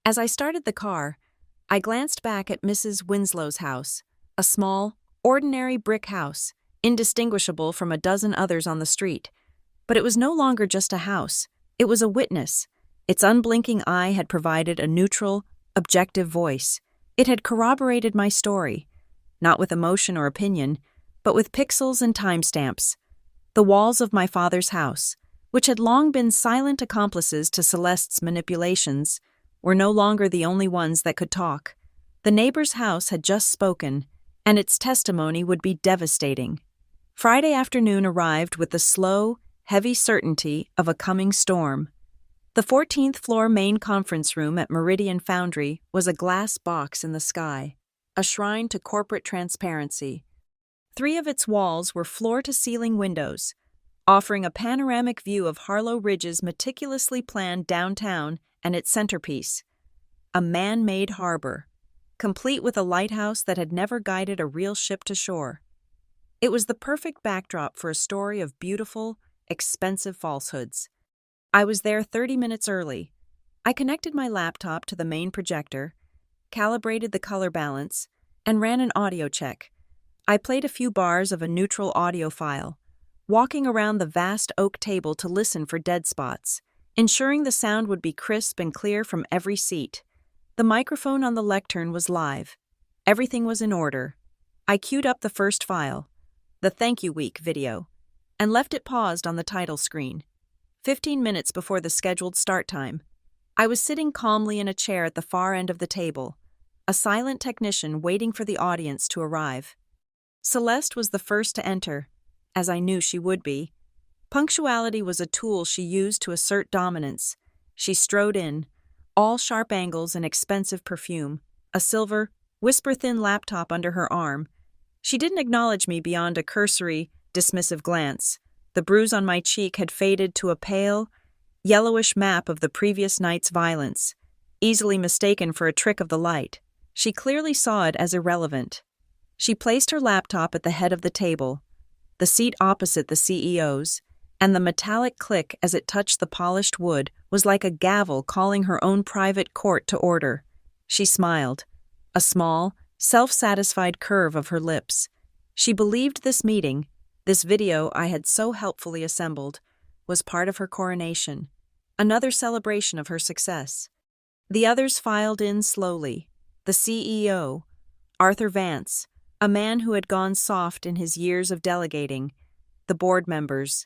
As I started the car, I glanced back at Mrs. Winslow's house, a small, ordinary brick house, indistinguishable from a dozen others on the street. But it was no longer just a house. It was a witness. Its unblinking eye had provided a neutral, objective voice. It had corroborated my story, not with emotion or opinion, but with pixels and timestamps. The walls of my father's house, which had long been silent accomplices to Celeste's manipulations, were no longer the only ones that could talk. The neighbor's house had just spoken, and its testimony would be devastating. Friday afternoon arrived with the slow, heavy certainty of a coming storm. The 14th floor main conference room at Meridian Foundry was a glass box in the sky, a shrine to corporate transparency. 3 of its walls were floor-to-ceiling windows, offering a panoramic view of Harlow Ridge's meticulously planned downtown and its centerpiece, a man-made harbor, complete with a lighthouse that had never guided a real ship to shore. It was the perfect backdrop for a story of beautiful, expensive falsehoods. I was there 30 minutes early. I connected my laptop to the main projector, calibrated the color balance, and ran an audio check. I played a few bars of a neutral audio file, walking around the vast oak table to listen for dead spots, ensuring the sound would be crisp and clear from every seat. The microphone on the lectern was live. Everything was in order. I queued up the first file, the Thank You Week video, and left it paused on the title screen. 15 minutes before the scheduled start time, I was sitting calmly in a chair at the far end of the table, a silent technician waiting for the audience to arrive. Celeste was the first to enter, as I knew she would be. Punctuality was a tool she used to assert dominance. She strode in, all sharp angles and expensive perfume, a silver, whisper-thin laptop under her arm. She didn't acknowledge me beyond a cursory, dismissive glance. The bruise on my cheek had faded to a pale, yellowish map of the previous night's violence, easily mistaken for a trick of the light. She clearly saw it as irrelevant. She placed her laptop at the head of the table, the seat opposite the CEO's, and the metallic click as it touched the polished wood was like a gavel calling her own private court to order. She smiled, a small, self-satisfied curve of her lips. She believed this meeting, this video I had so helpfully assembled, was part of her coronation, another celebration of her success. The others filed in slowly. The CEO, Arthur Vance, a man who had gone soft in his years of delegating, the board members,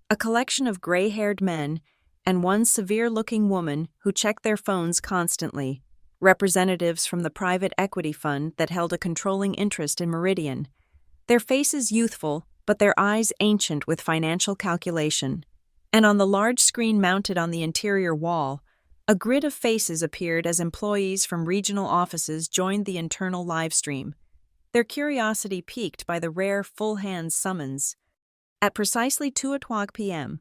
a collection of gray-haired men, and one severe-looking woman who checked their phones constantly, representatives from the private equity fund that held a controlling interest in Meridian, their faces youthful but their eyes ancient with financial calculation. And on the large screen mounted on the interior wall, a grid of faces appeared as employees from regional offices joined the internal live stream, their curiosity piqued by the rare full-hand summons. At precisely 2:00 p.m.,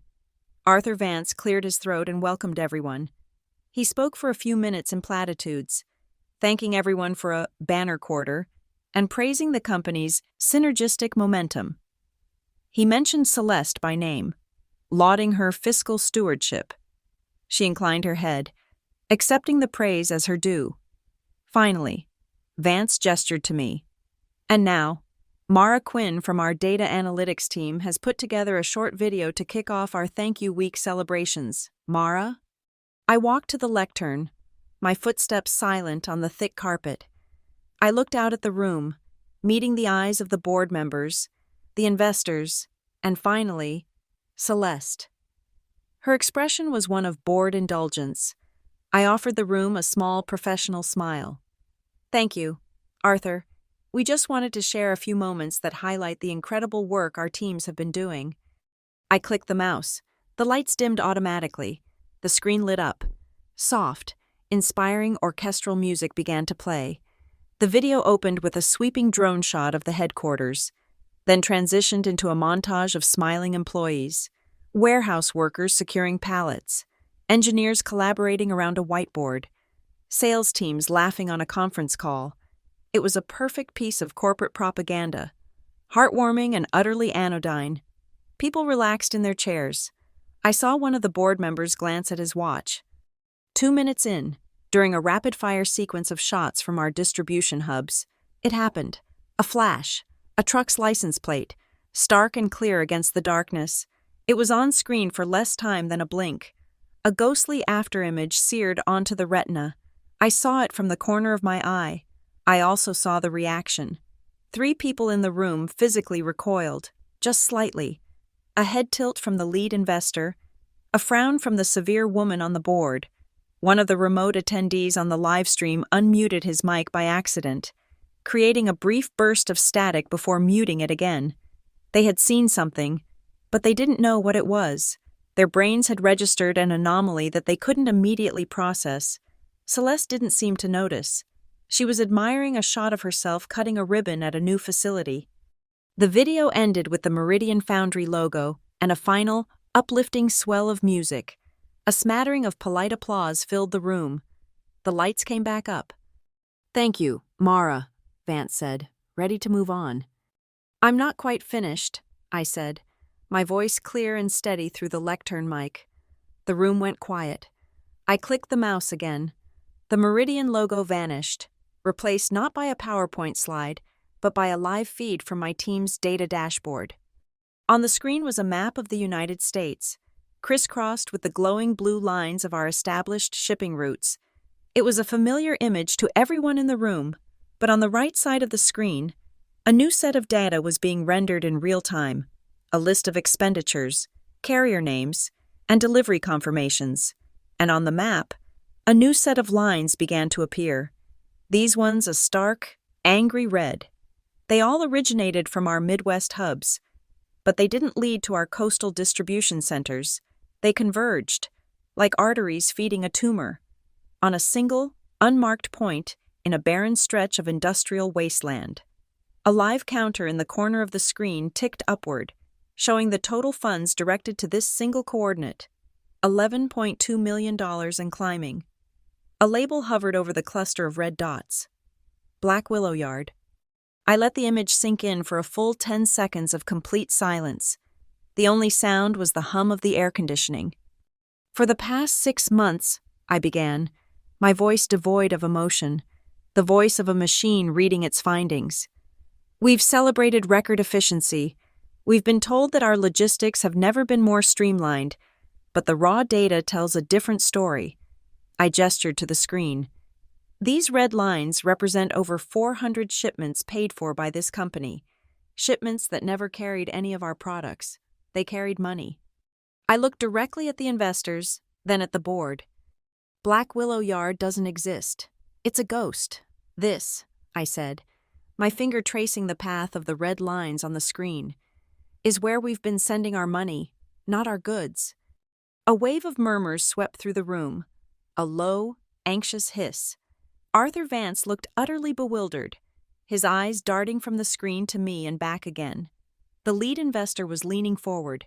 Arthur Vance cleared his throat and welcomed everyone. He spoke for a few minutes in platitudes, thanking everyone for a banner quarter and praising the company's synergistic momentum. He mentioned Celeste by name, lauding her fiscal stewardship. She inclined her head, accepting the praise as her due. Finally, Vance gestured to me. And now, Mara Quinn from our data analytics team has put together a short video to kick off our Thank You Week celebrations. Mara? I walked to the lectern, my footsteps silent on the thick carpet. I looked out at the room, meeting the eyes of the board members, the investors, and finally, Celeste. Her expression was one of bored indulgence. I offered the room a small professional smile. Thank you, Arthur. We just wanted to share a few moments that highlight the incredible work our teams have been doing. I clicked the mouse. The lights dimmed automatically. The screen lit up. Soft, inspiring orchestral music began to play. The video opened with a sweeping drone shot of the headquarters, then transitioned into a montage of smiling employees, warehouse workers securing pallets, engineers collaborating around a whiteboard, sales teams laughing on a conference call. It was a perfect piece of corporate propaganda, heartwarming and utterly anodyne. People relaxed in their chairs. I saw one of the board members glance at his watch. 2 minutes in, during a rapid-fire sequence of shots from our distribution hubs, it happened. A flash, a truck's license plate, stark and clear against the darkness. It was on screen for less time than a blink. A ghostly afterimage seared onto the retina. I saw it from the corner of my eye. I also saw the reaction. 3 people in the room physically recoiled, just slightly. A head tilt from the lead investor, a frown from the severe woman on the board. One of the remote attendees on the live stream unmuted his mic by accident, creating a brief burst of static before muting it again. They had seen something, but they didn't know what it was. Their brains had registered an anomaly that they couldn't immediately process. Celeste didn't seem to notice. She was admiring a shot of herself cutting a ribbon at a new facility. The video ended with the Meridian Foundry logo and a final, uplifting swell of music. A smattering of polite applause filled the room. The lights came back up. "Thank you, Mara," Vance said, ready to move on. "I'm not quite finished," I said, my voice clear and steady through the lectern mic. The room went quiet. I clicked the mouse again. The Meridian logo vanished, replaced not by a PowerPoint slide, but by a live feed from my team's data dashboard. On the screen was a map of the United States, crisscrossed with the glowing blue lines of our established shipping routes. It was a familiar image to everyone in the room, but on the right side of the screen, a new set of data was being rendered in real time, a list of expenditures, carrier names, and delivery confirmations. And on the map, a new set of lines began to appear. These ones a stark, angry red. They all originated from our Midwest hubs, but they didn't lead to our coastal distribution centers. They converged, like arteries feeding a tumor, on a single, unmarked point in a barren stretch of industrial wasteland. A live counter in the corner of the screen ticked upward, showing the total funds directed to this single coordinate, $11.2 million and climbing. A label hovered over the cluster of red dots. Black Willow Yard. I let the image sink in for a full 10 seconds of complete silence. The only sound was the hum of the air conditioning. For the past 6 months, I began, my voice devoid of emotion, the voice of a machine reading its findings. We've celebrated record efficiency. We've been told that our logistics have never been more streamlined, but the raw data tells a different story. I gestured to the screen. These red lines represent over 400 shipments paid for by this company. Shipments that never carried any of our products. They carried money. I looked directly at the investors, then at the board. Black Willow Yard doesn't exist. It's a ghost. This, I said, my finger tracing the path of the red lines on the screen, is where we've been sending our money, not our goods. A wave of murmurs swept through the room, a low, anxious hiss. Arthur Vance looked utterly bewildered, his eyes darting from the screen to me and back again. The lead investor was leaning forward,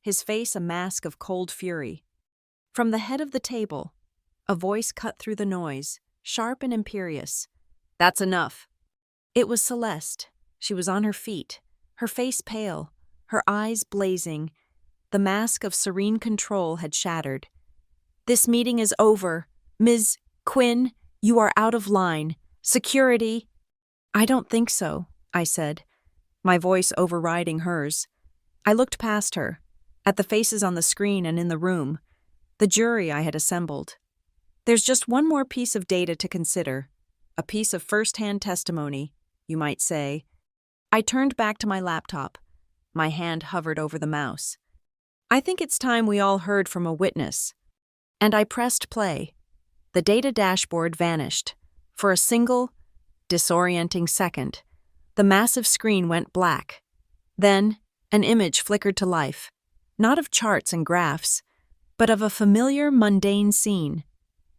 his face a mask of cold fury. From the head of the table, a voice cut through the noise, sharp and imperious. "That's enough." It was Celeste. She was on her feet, her face pale, her eyes blazing. The mask of serene control had shattered. "This meeting is over. Ms. Quinn, you are out of line. Security." "I don't think so," I said, my voice overriding hers. I looked past her, at the faces on the screen and in the room, the jury I had assembled. There's just one more piece of data to consider, a piece of first-hand testimony, you might say. I turned back to my laptop. My hand hovered over the mouse. I think it's time we all heard from a witness. And I pressed play. The data dashboard vanished. For a single, disorienting second, the massive screen went black. Then, an image flickered to life, not of charts and graphs, but of a familiar, mundane scene.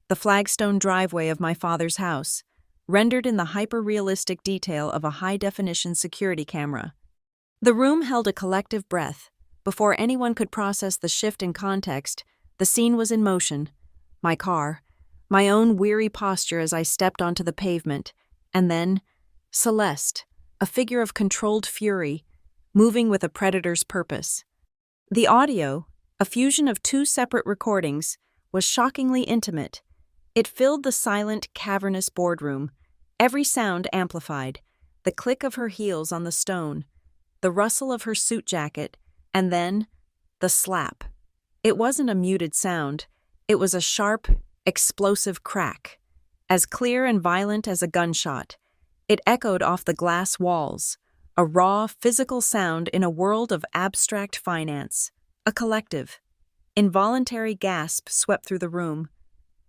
The flagstone driveway of my father's house, rendered in the hyper-realistic detail of a high-definition security camera. The room held a collective breath. Before anyone could process the shift in context, the scene was in motion. My car, my own weary posture as I stepped onto the pavement, and then Celeste, a figure of controlled fury, moving with a predator's purpose. The audio, a fusion of 2 separate recordings, was shockingly intimate. It filled the silent, cavernous boardroom, every sound amplified, the click of her heels on the stone, the rustle of her suit jacket, and then the slap. It wasn't a muted sound. It was a sharp, explosive crack, as clear and violent as a gunshot. It echoed off the glass walls, a raw, physical sound in a world of abstract finance. A collective, involuntary gasp swept through the room,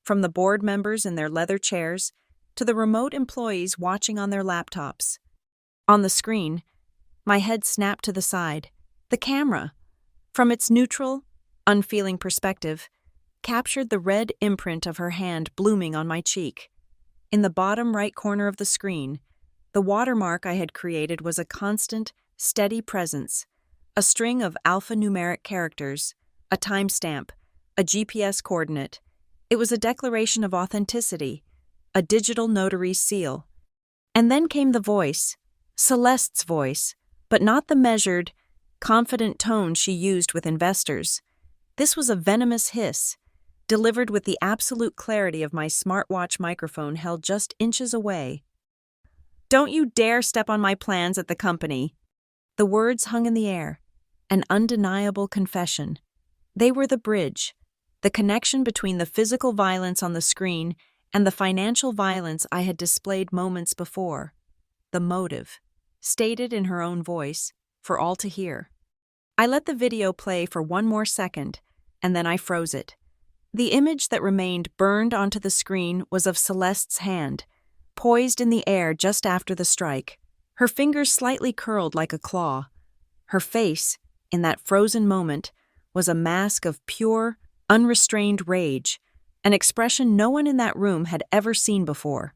from the board members in their leather chairs to the remote employees watching on their laptops. On the screen, my head snapped to the side. The camera, from its neutral, unfeeling perspective, captured the red imprint of her hand blooming on my cheek. In the bottom right corner of the screen, the watermark I had created was a constant, steady presence, a string of alphanumeric characters, a timestamp, a GPS coordinate. It was a declaration of authenticity, a digital notary's seal. And then came the voice, Celeste's voice, but not the measured, confident tone she used with investors. This was a venomous hiss, delivered with the absolute clarity of my smartwatch microphone held just inches away. "Don't you dare step on my plans at the company." The words hung in the air, an undeniable confession. They were the bridge, the connection between the physical violence on the screen and the financial violence I had displayed moments before. The motive, stated in her own voice, for all to hear. I let the video play for one more second, and then I froze it. The image that remained burned onto the screen was of Celeste's hand, poised in the air just after the strike, her fingers slightly curled like a claw. Her face, in that frozen moment, was a mask of pure, unrestrained rage, an expression no one in that room had ever seen before.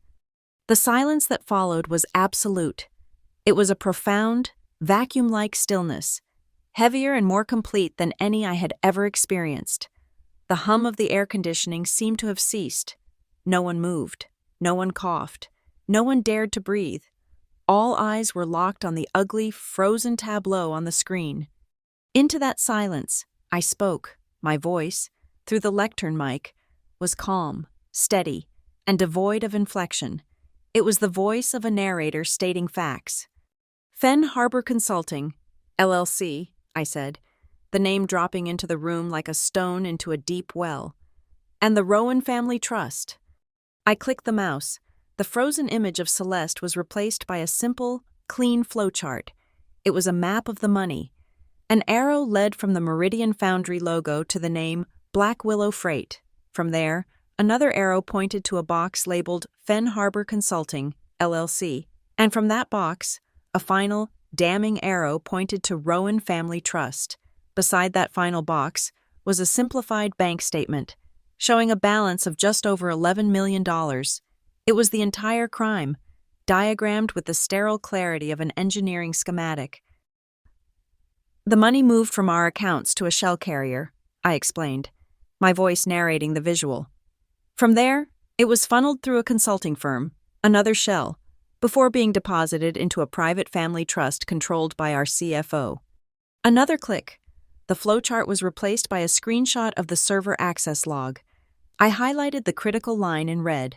The silence that followed was absolute. It was a profound, vacuum-like stillness, heavier and more complete than any I had ever experienced. The hum of the air conditioning seemed to have ceased. No one moved. No one coughed. No one dared to breathe. All eyes were locked on the ugly, frozen tableau on the screen. Into that silence, I spoke. My voice, through the lectern mic, was calm, steady, and devoid of inflection. It was the voice of a narrator stating facts. Fen Harbor Consulting, LLC, I said, the name dropping into the room like a stone into a deep well. And the Rowan Family Trust. I clicked the mouse. The frozen image of Celeste was replaced by a simple, clean flowchart. It was a map of the money. An arrow led from the Meridian Foundry logo to the name Black Willow Freight. From there, another arrow pointed to a box labeled Fen Harbor Consulting, LLC. And from that box, a final, damning arrow pointed to Rowan Family Trust. Beside that final box was a simplified bank statement, showing a balance of just over $11 million. It was the entire crime, diagrammed with the sterile clarity of an engineering schematic. The money moved from our accounts to a shell carrier, I explained, my voice narrating the visual. From there, it was funneled through a consulting firm, another shell, before being deposited into a private family trust controlled by our CFO. Another click. The flowchart was replaced by a screenshot of the server access log. I highlighted the critical line in red.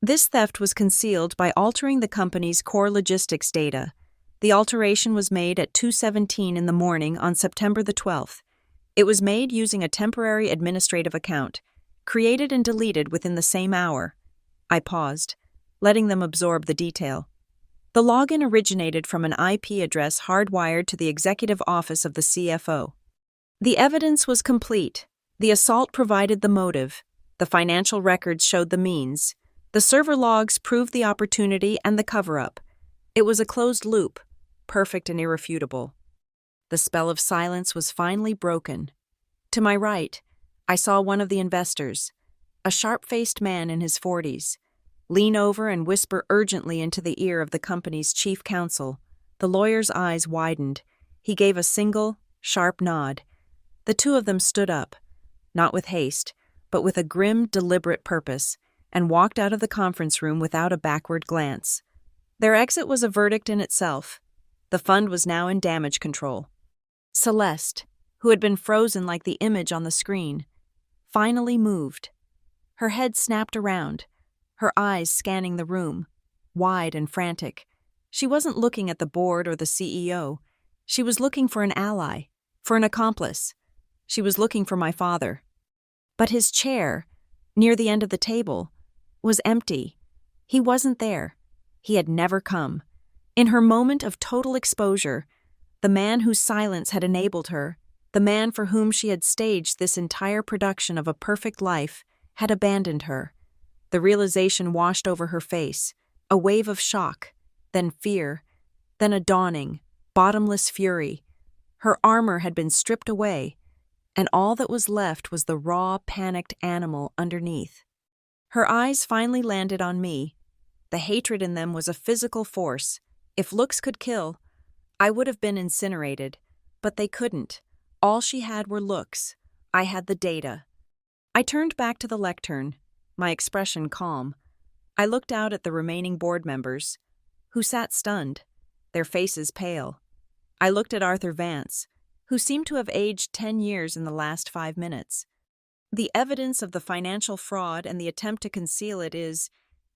This theft was concealed by altering the company's core logistics data. The alteration was made at 2:17 in the morning on September the 12th. It was made using a temporary administrative account, created and deleted within the same hour. I paused, letting them absorb the detail. The login originated from an IP address hardwired to the executive office of the CFO. The evidence was complete. The assault provided the motive. The financial records showed the means. The server logs proved the opportunity and the cover-up. It was a closed loop, perfect and irrefutable. The spell of silence was finally broken. To my right, I saw one of the investors, a sharp-faced man in his 40s, lean over and whisper urgently into the ear of the company's chief counsel. The lawyer's eyes widened. He gave a single, sharp nod. The two of them stood up, not with haste, but with a grim, deliberate purpose, and walked out of the conference room without a backward glance. Their exit was a verdict in itself. The fund was now in damage control. Celeste, who had been frozen like the image on the screen, finally moved. Her head snapped around, her eyes scanning the room, wide and frantic. She wasn't looking at the board or the CEO. She was looking for an ally, for an accomplice. She was looking for my father. But his chair, near the end of the table, was empty. He wasn't there. He had never come. In her moment of total exposure, the man whose silence had enabled her, the man for whom she had staged this entire production of a perfect life, had abandoned her. The realization washed over her face, a wave of shock, then fear, then a dawning, bottomless fury. Her armor had been stripped away, and all that was left was the raw, panicked animal underneath. Her eyes finally landed on me. The hatred in them was a physical force. If looks could kill, I would have been incinerated, but they couldn't. All she had were looks. I had the data. I turned back to the lectern, my expression calm. I looked out at the remaining board members, who sat stunned, their faces pale. I looked at Arthur Vance, who seemed to have aged 10 years in the last 5 minutes. The evidence of the financial fraud and the attempt to conceal it is,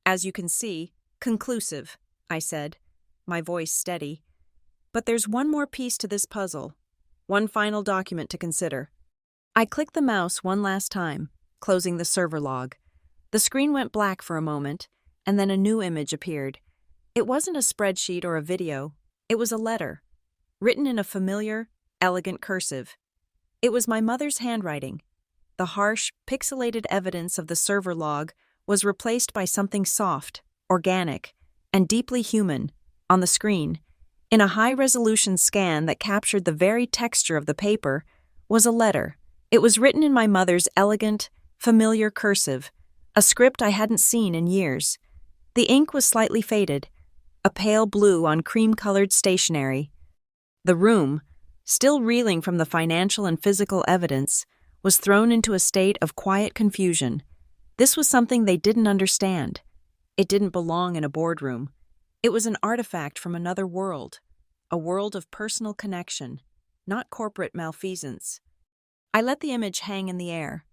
as you can see, conclusive, I said, my voice steady. But there's one more piece to this puzzle, one final document to consider. I clicked the mouse one last time, closing the server log. The screen went black for a moment, and then a new image appeared. It wasn't a spreadsheet or a video. It was a letter, written in a familiar, elegant cursive. It was my mother's handwriting. The harsh, pixelated evidence of the server log was replaced by something soft, organic, and deeply human. On the screen, in a high-resolution scan that captured the very texture of the paper, was a letter. It was written in my mother's elegant, familiar cursive, a script I hadn't seen in years. The ink was slightly faded, a pale blue on cream-colored stationery. The room, still reeling from the financial and physical evidence, was thrown into a state of quiet confusion. This was something they didn't understand. It didn't belong in a boardroom. It was an artifact from another world, a world of personal connection, not corporate malfeasance. I let the image hang in the air,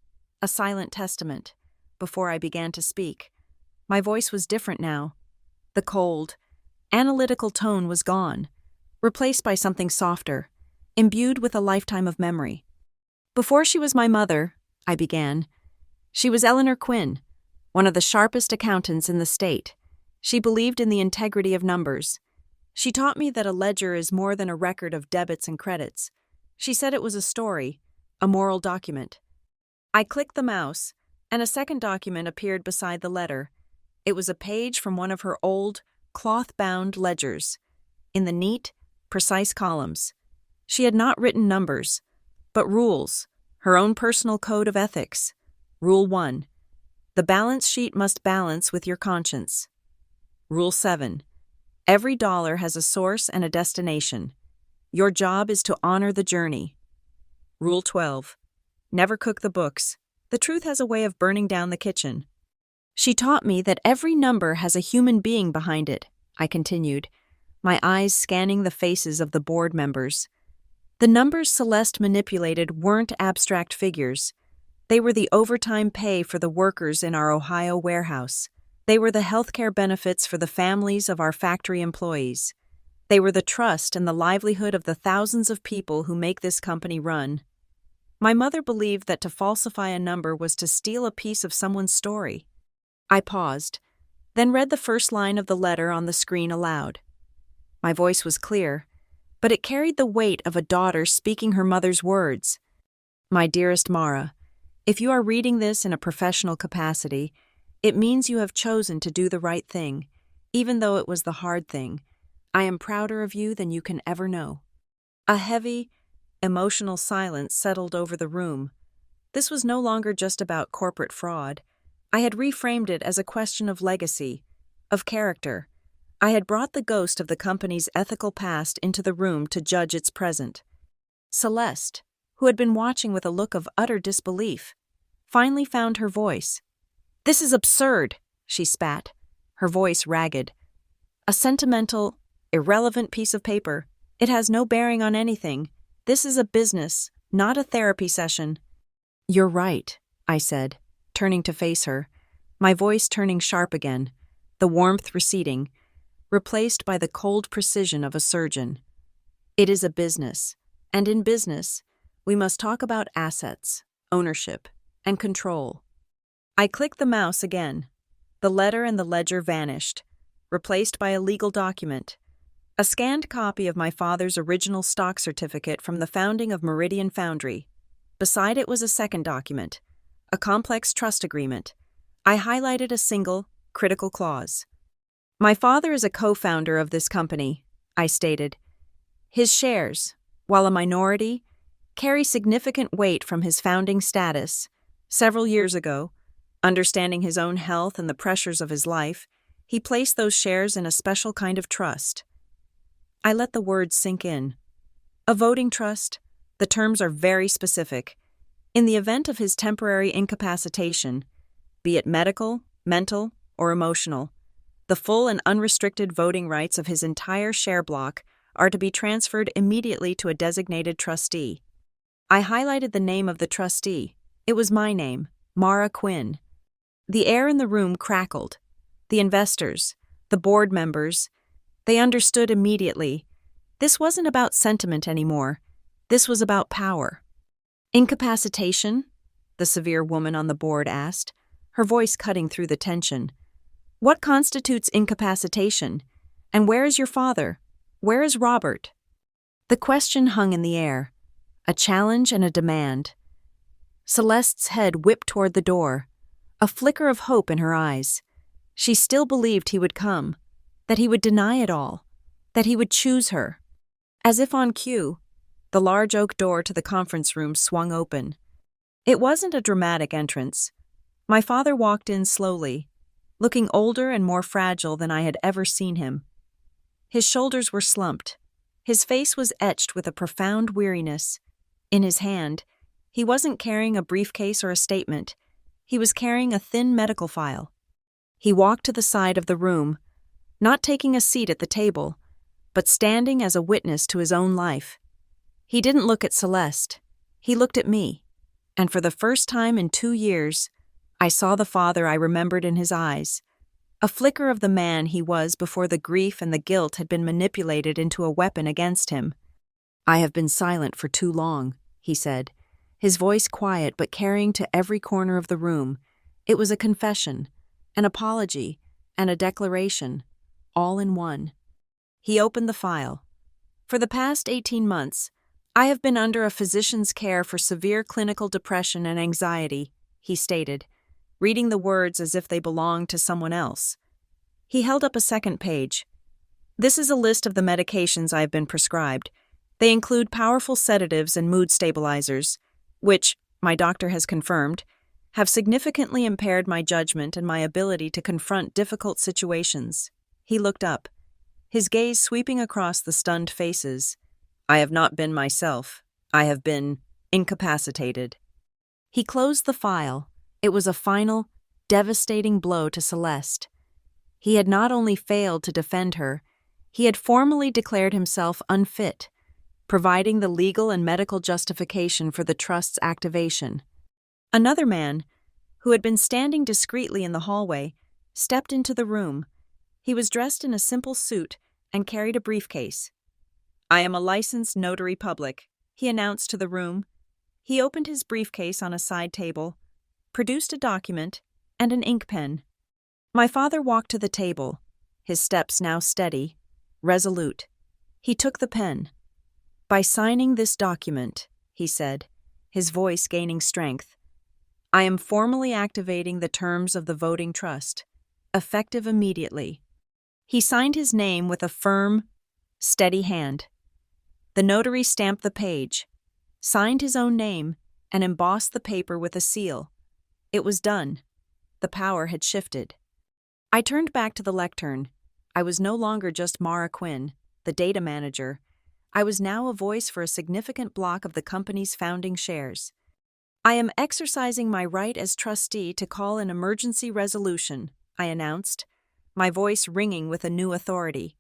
a silent testament, before I began to speak. My voice was different now. The cold, analytical tone was gone, replaced by something softer, imbued with a lifetime of memory. Before she was my mother, I began, she was Eleanor Quinn, one of the sharpest accountants in the state. She believed in the integrity of numbers. She taught me that a ledger is more than a record of debits and credits. She said it was a story, a moral document. I clicked the mouse, and a second document appeared beside the letter. It was a page from one of her old, cloth-bound ledgers. In the neat, precise columns, she had not written numbers, but rules, her own personal code of ethics. Rule 1. The balance sheet must balance with your conscience. Rule 7. Every dollar has a source and a destination. Your job is to honor the journey. Rule 12. Never cook the books. The truth has a way of burning down the kitchen. She taught me that every number has a human being behind it, I continued, my eyes scanning the faces of the board members. The numbers Celeste manipulated weren't abstract figures. They were the overtime pay for the workers in our Ohio warehouse. They were the healthcare benefits for the families of our factory employees. They were the trust and the livelihood of the thousands of people who make this company run. My mother believed that to falsify a number was to steal a piece of someone's story. I paused, then read the first line of the letter on the screen aloud. My voice was clear, but it carried the weight of a daughter speaking her mother's words. My dearest Mara, if you are reading this in a professional capacity, it means you have chosen to do the right thing, even though it was the hard thing. I am prouder of you than you can ever know. A heavy, emotional silence settled over the room. This was no longer just about corporate fraud. I had reframed it as a question of legacy, of character. I had brought the ghost of the company's ethical past into the room to judge its present. Celeste, who had been watching with a look of utter disbelief, finally found her voice. "This is absurd," she spat, her voice ragged. "A sentimental, irrelevant piece of paper. It has no bearing on anything. This is a business, not a therapy session." "You're right," I said, turning to face her, my voice turning sharp again, the warmth receding, replaced by the cold precision of a surgeon. "It is a business, and in business, we must talk about assets, ownership, and control." I clicked the mouse again. The letter and the ledger vanished, replaced by a legal document, a scanned copy of my father's original stock certificate from the founding of Meridian Foundry. Beside it was a second document, a complex trust agreement. I highlighted a single, critical clause. "My father is a co-founder of this company," I stated. "His shares, while a minority, carry significant weight from his founding status. Several years ago, understanding his own health and the pressures of his life, he placed those shares in a special kind of trust." I let the words sink in. A voting trust, the terms are very specific. In the event of his temporary incapacitation, be it medical, mental, or emotional, the full and unrestricted voting rights of his entire share block are to be transferred immediately to a designated trustee. I highlighted the name of the trustee. It was my name, Mara Quinn. The air in the room crackled. The investors, the board members, they understood immediately. This wasn't about sentiment anymore. This was about power. "Incapacitation?" the severe woman on the board asked, her voice cutting through the tension. "What constitutes incapacitation? And where is your father? Where is Robert?" The question hung in the air, a challenge and a demand. Celeste's head whipped toward the door, a flicker of hope in her eyes. She still believed he would come, that he would deny it all, that he would choose her. As if on cue, the large oak door to the conference room swung open. It wasn't a dramatic entrance. My father walked in slowly, looking older and more fragile than I had ever seen him. His shoulders were slumped. His face was etched with a profound weariness. In his hand, he wasn't carrying a briefcase or a statement. He was carrying a thin medical file. He walked to the side of the room, not taking a seat at the table, but standing as a witness to his own life. He didn't look at Celeste. He looked at me, and for the first time in 2 years, I saw the father I remembered in his eyes, a flicker of the man he was before the grief and the guilt had been manipulated into a weapon against him. "I have been silent for too long," he said, his voice quiet but carrying to every corner of the room. It was a confession, an apology, and a declaration, all in one. He opened the file. "For the past 18 months, I have been under a physician's care for severe clinical depression and anxiety," he stated, reading the words as if they belonged to someone else. He held up a second page. "This is a list of the medications I have been prescribed. They include powerful sedatives and mood stabilizers, which, my doctor has confirmed, have significantly impaired my judgment and my ability to confront difficult situations." He looked up, his gaze sweeping across the stunned faces. "I have not been myself. I have been incapacitated." He closed the file. It was a final, devastating blow to Celeste. He had not only failed to defend her, he had formally declared himself unfit, providing the legal and medical justification for the trust's activation. Another man, who had been standing discreetly in the hallway, stepped into the room. He was dressed in a simple suit and carried a briefcase. "I am a licensed notary public," he announced to the room. He opened his briefcase on a side table, produced a document, and an ink pen. My father walked to the table, his steps now steady, resolute. He took the pen. "By signing this document," he said, his voice gaining strength, "I am formally activating the terms of the voting trust, effective immediately." He signed his name with a firm, steady hand. The notary stamped the page, signed his own name, and embossed the paper with a seal. It was done. The power had shifted. I turned back to the lectern. I was no longer just Mara Quinn, the data manager. I was now a voice for a significant block of the company's founding shares. "I am exercising my right as trustee to call an emergency resolution," I announced, my voice ringing with a new authority.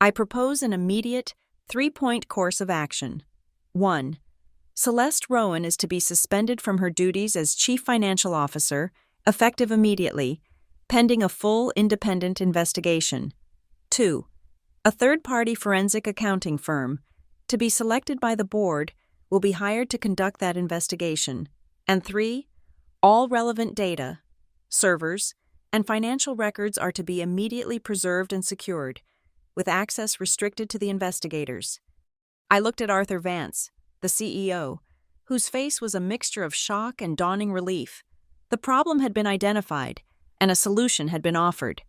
"I propose an immediate, 3-point course of action. 1. Celeste Rowan is to be suspended from her duties as Chief Financial Officer, effective immediately, pending a full independent investigation. 2. A third-party forensic accounting firm, to be selected by the board, will be hired to conduct that investigation. And 3. All relevant data, servers, and financial records are to be immediately preserved and secured, with access restricted to the investigators." I looked at Arthur Vance, the CEO, whose face was a mixture of shock and dawning relief. The problem had been identified, and a solution had been offered.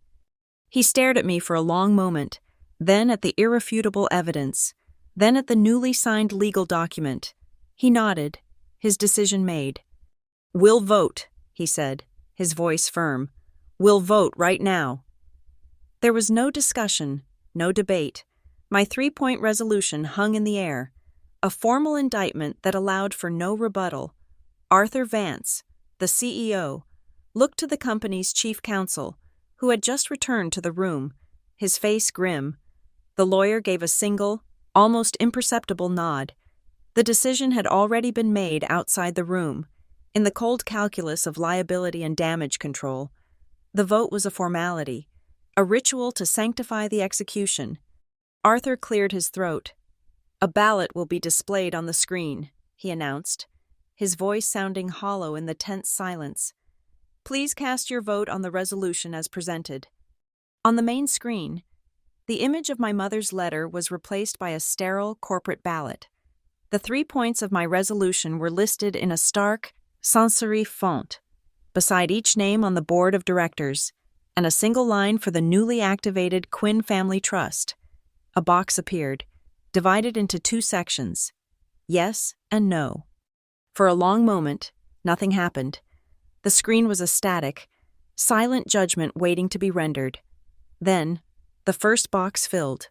He stared at me for a long moment, then at the irrefutable evidence, then at the newly signed legal document. He nodded, his decision made. "We'll vote," he said, his voice firm. "We'll vote right now." There was no discussion, no debate. My 3-point resolution hung in the air, a formal indictment that allowed for no rebuttal. Arthur Vance, the CEO, looked to the company's chief counsel, who had just returned to the room, his face grim. The lawyer gave a single, almost imperceptible nod. The decision had already been made outside the room, in the cold calculus of liability and damage control. The vote was a formality, a ritual to sanctify the execution. Arthur cleared his throat. "A ballot will be displayed on the screen," he announced, his voice sounding hollow in the tense silence. "Please cast your vote on the resolution as presented." On the main screen, the image of my mother's letter was replaced by a sterile corporate ballot. The 3 points of my resolution were listed in a stark, sans-serif font, beside each name on the board of directors, and a single line for the newly activated Quinn Family Trust. A box appeared, divided into 2 sections, yes and no. For a long moment, nothing happened. The screen was a static, silent judgment waiting to be rendered. Then, the first box filled.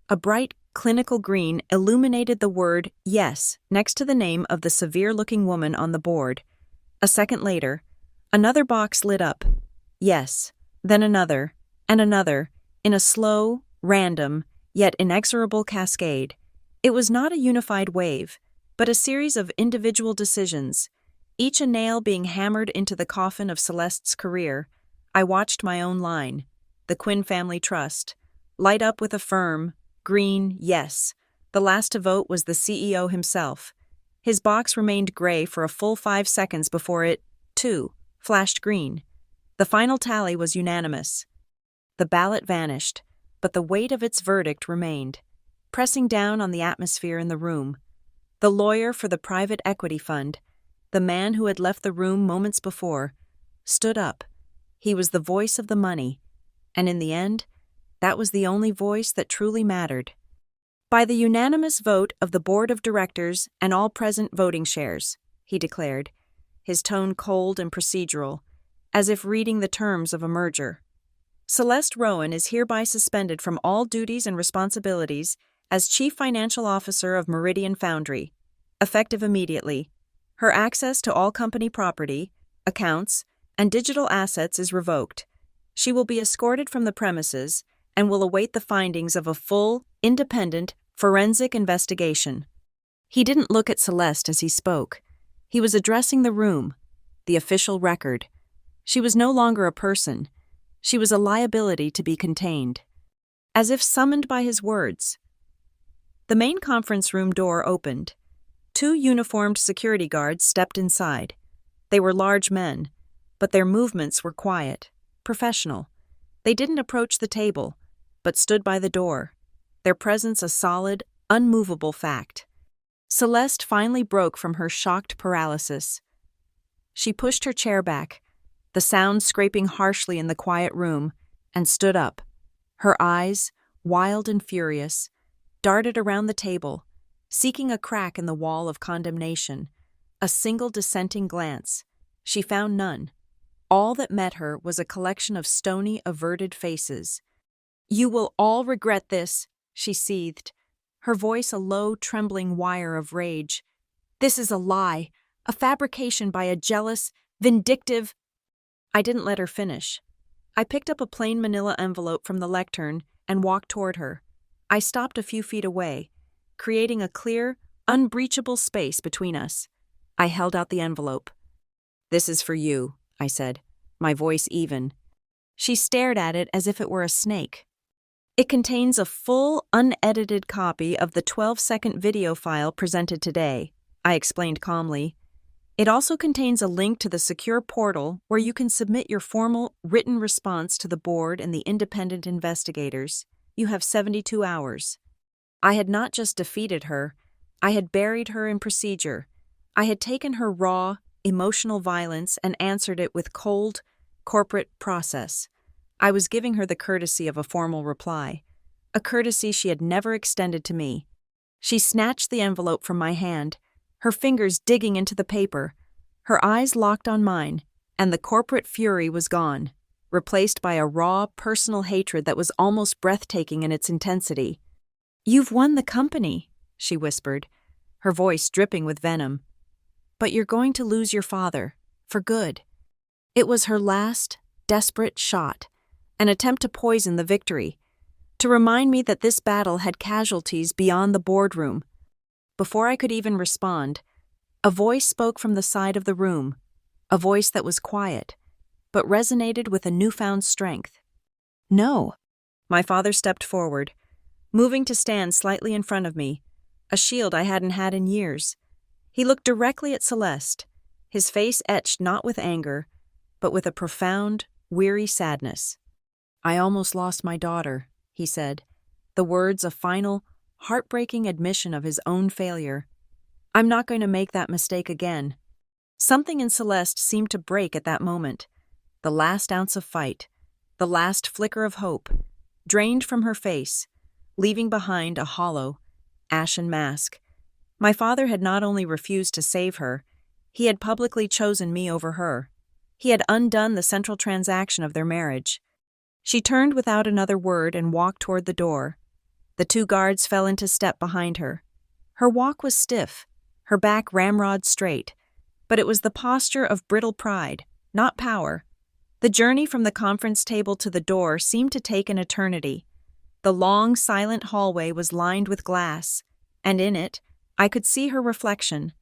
A bright, clinical green illuminated the word yes next to the name of the severe-looking woman on the board. A second later, another box lit up. Yes, then another, and another, in a slow, random, yet inexorable cascade. It was not a unified wave, but a series of individual decisions, each a nail being hammered into the coffin of Celeste's career. I watched my own line, the Quinn Family Trust, light up with a firm, green yes. The last to vote was the CEO himself. His box remained gray for a full 5 seconds before it, too, flashed green. The final tally was unanimous. The ballot vanished, but the weight of its verdict remained, pressing down on the atmosphere in the room. The lawyer for the private equity fund, the man who had left the room moments before, stood up. He was the voice of the money, and in the end, that was the only voice that truly mattered. By the unanimous vote of the board of directors and all present voting shares, he declared, his tone cold and procedural, as if reading the terms of a merger. Celeste Rowan is hereby suspended from all duties and responsibilities as Chief Financial Officer of Meridian Foundry, effective immediately. Her access to all company property, accounts, and digital assets is revoked. She will be escorted from the premises and will await the findings of a full, independent, forensic investigation. He didn't look at Celeste as he spoke. He was addressing the room, the official record. She was no longer a person. She was a liability to be contained. As if summoned by his words, the main conference room door opened. 2 uniformed security guards stepped inside. They were large men, but their movements were quiet, professional. They didn't approach the table, but stood by the door, their presence a solid, unmovable fact. Celeste finally broke from her shocked paralysis. She pushed her chair back, the sound scraping harshly in the quiet room, and stood up. Her eyes, wild and furious, darted around the table, seeking a crack in the wall of condemnation. A single dissenting glance. She found none. All that met her was a collection of stony, averted faces. "You will all regret this," she seethed, her voice a low, trembling wire of rage. "This is a lie, a fabrication by a jealous, vindictive—" I didn't let her finish. I picked up a plain manila envelope from the lectern and walked toward her. I stopped a few feet away, creating a clear, unbreachable space between us. I held out the envelope. "This is for you," I said, my voice even. She stared at it as if it were a snake. "It contains a full, unedited copy of the 12-second video file presented today," I explained calmly. "It also contains a link to the secure portal where you can submit your formal, written response to the board and the independent investigators. You have 72 hours. I had not just defeated her, I had buried her in procedure. I had taken her raw, emotional violence and answered it with cold, corporate process. I was giving her the courtesy of a formal reply, a courtesy she had never extended to me. She snatched the envelope from my hand, her fingers digging into the paper. Her eyes locked on mine, and the corporate fury was gone, replaced by a raw, personal hatred that was almost breathtaking in its intensity. "You've won the company," she whispered, her voice dripping with venom. "But you're going to lose your father, for good." It was her last, desperate shot, an attempt to poison the victory, to remind me that this battle had casualties beyond the boardroom. Before I could even respond, a voice spoke from the side of the room, a voice that was quiet, but resonated with a newfound strength. "No." My father stepped forward, moving to stand slightly in front of me, a shield I hadn't had in years. He looked directly at Celeste, his face etched not with anger, but with a profound, weary sadness. "I almost lost my daughter," he said, the words a final, heartbreaking admission of his own failure. "I'm not going to make that mistake again." Something in Celeste seemed to break at that moment. The last ounce of fight, the last flicker of hope, drained from her face, leaving behind a hollow, ashen mask. My father had not only refused to save her, he had publicly chosen me over her. He had undone the central transaction of their marriage. She turned without another word and walked toward the door. The 2 guards fell into step behind her. Her walk was stiff, her back ramrod straight, but it was the posture of brittle pride, not power. The journey from the conference table to the door seemed to take an eternity. The long, silent hallway was lined with glass, and in it, I could see her reflection,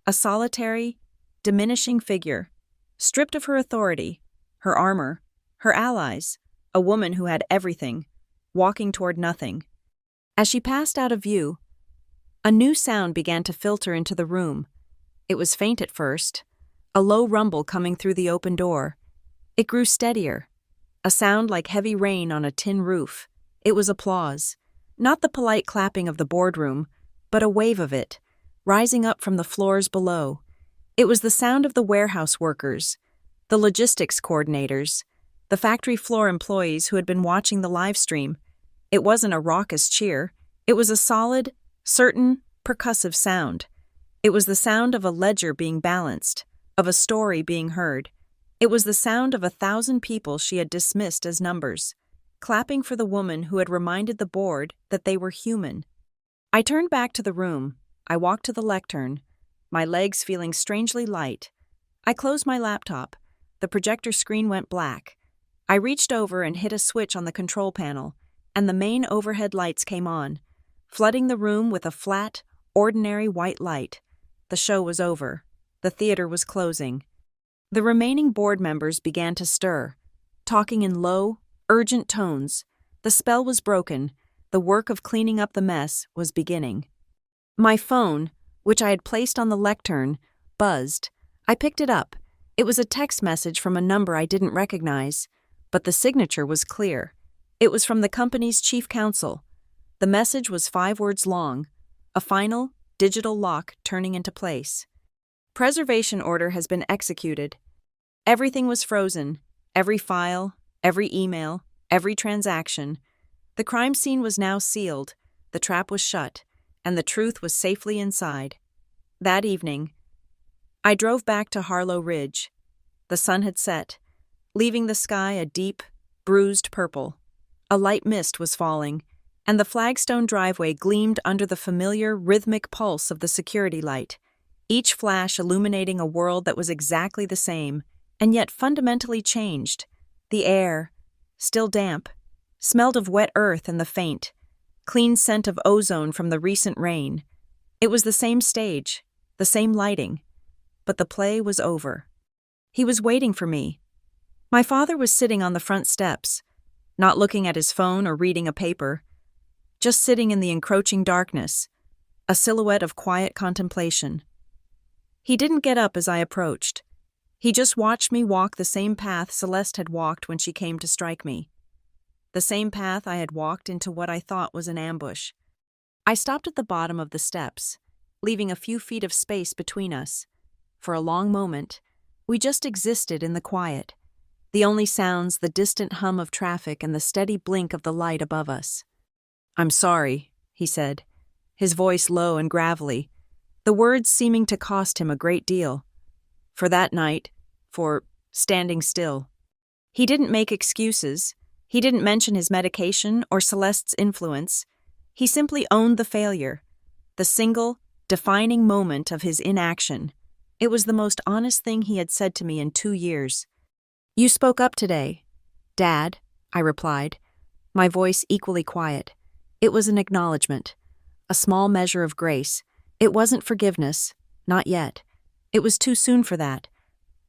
a solitary, diminishing figure, stripped of her authority, her armor, her allies, a woman who had everything, walking toward nothing. As she passed out of view, a new sound began to filter into the room. It was faint at first, a low rumble coming through the open door. It grew steadier, a sound like heavy rain on a tin roof. It was applause, not the polite clapping of the boardroom, but a wave of it, rising up from the floors below. It was the sound of the warehouse workers, the logistics coordinators, the factory floor employees who had been watching the live stream. It wasn't a raucous cheer. It was a solid, certain, percussive sound. It was the sound of a ledger being balanced, of a story being heard. It was the sound of 1,000 people she had dismissed as numbers, clapping for the woman who had reminded the board that they were human. I turned back to the room. I walked to the lectern, my legs feeling strangely light. I closed my laptop. The projector screen went black. I reached over and hit a switch on the control panel, and the main overhead lights came on, flooding the room with a flat, ordinary white light. The show was over. The theater was closing. The remaining board members began to stir, talking in low, urgent tones. The spell was broken. The work of cleaning up the mess was beginning. My phone, which I had placed on the lectern, buzzed. I picked it up. It was a text message from a number I didn't recognize, but the signature was clear. It was from the company's chief counsel. The message was 5 words long, a final, digital lock turning into place. Preservation order has been executed. Everything was frozen, every file, every email, every transaction. The crime scene was now sealed, the trap was shut, and the truth was safely inside. That evening, I drove back to Harlow Ridge. The sun had set, leaving the sky a deep, bruised purple. A light mist was falling, and the flagstone driveway gleamed under the familiar, rhythmic pulse of the security light, each flash illuminating a world that was exactly the same, and yet fundamentally changed. The air, still damp, smelled of wet earth and the faint, clean scent of ozone from the recent rain. It was the same stage, the same lighting, but the play was over. He was waiting for me. My father was sitting on the front steps, not looking at his phone or reading a paper, just sitting in the encroaching darkness, a silhouette of quiet contemplation. He didn't get up as I approached. He just watched me walk the same path Celeste had walked when she came to strike me. The same path I had walked into what I thought was an ambush. I stopped at the bottom of the steps, leaving a few feet of space between us. For a long moment, we just existed in the quiet. The only sounds, the distant hum of traffic and the steady blink of the light above us. "I'm sorry," he said, his voice low and gravelly, the words seeming to cost him a great deal. For that night, for standing still. He didn't make excuses. He didn't mention his medication or Celeste's influence. He simply owned the failure, the single, defining moment of his inaction. It was the most honest thing he had said to me in 2 years. "You spoke up today, Dad," I replied, my voice equally quiet. It was an acknowledgement, a small measure of grace. It wasn't forgiveness, not yet. It was too soon for that.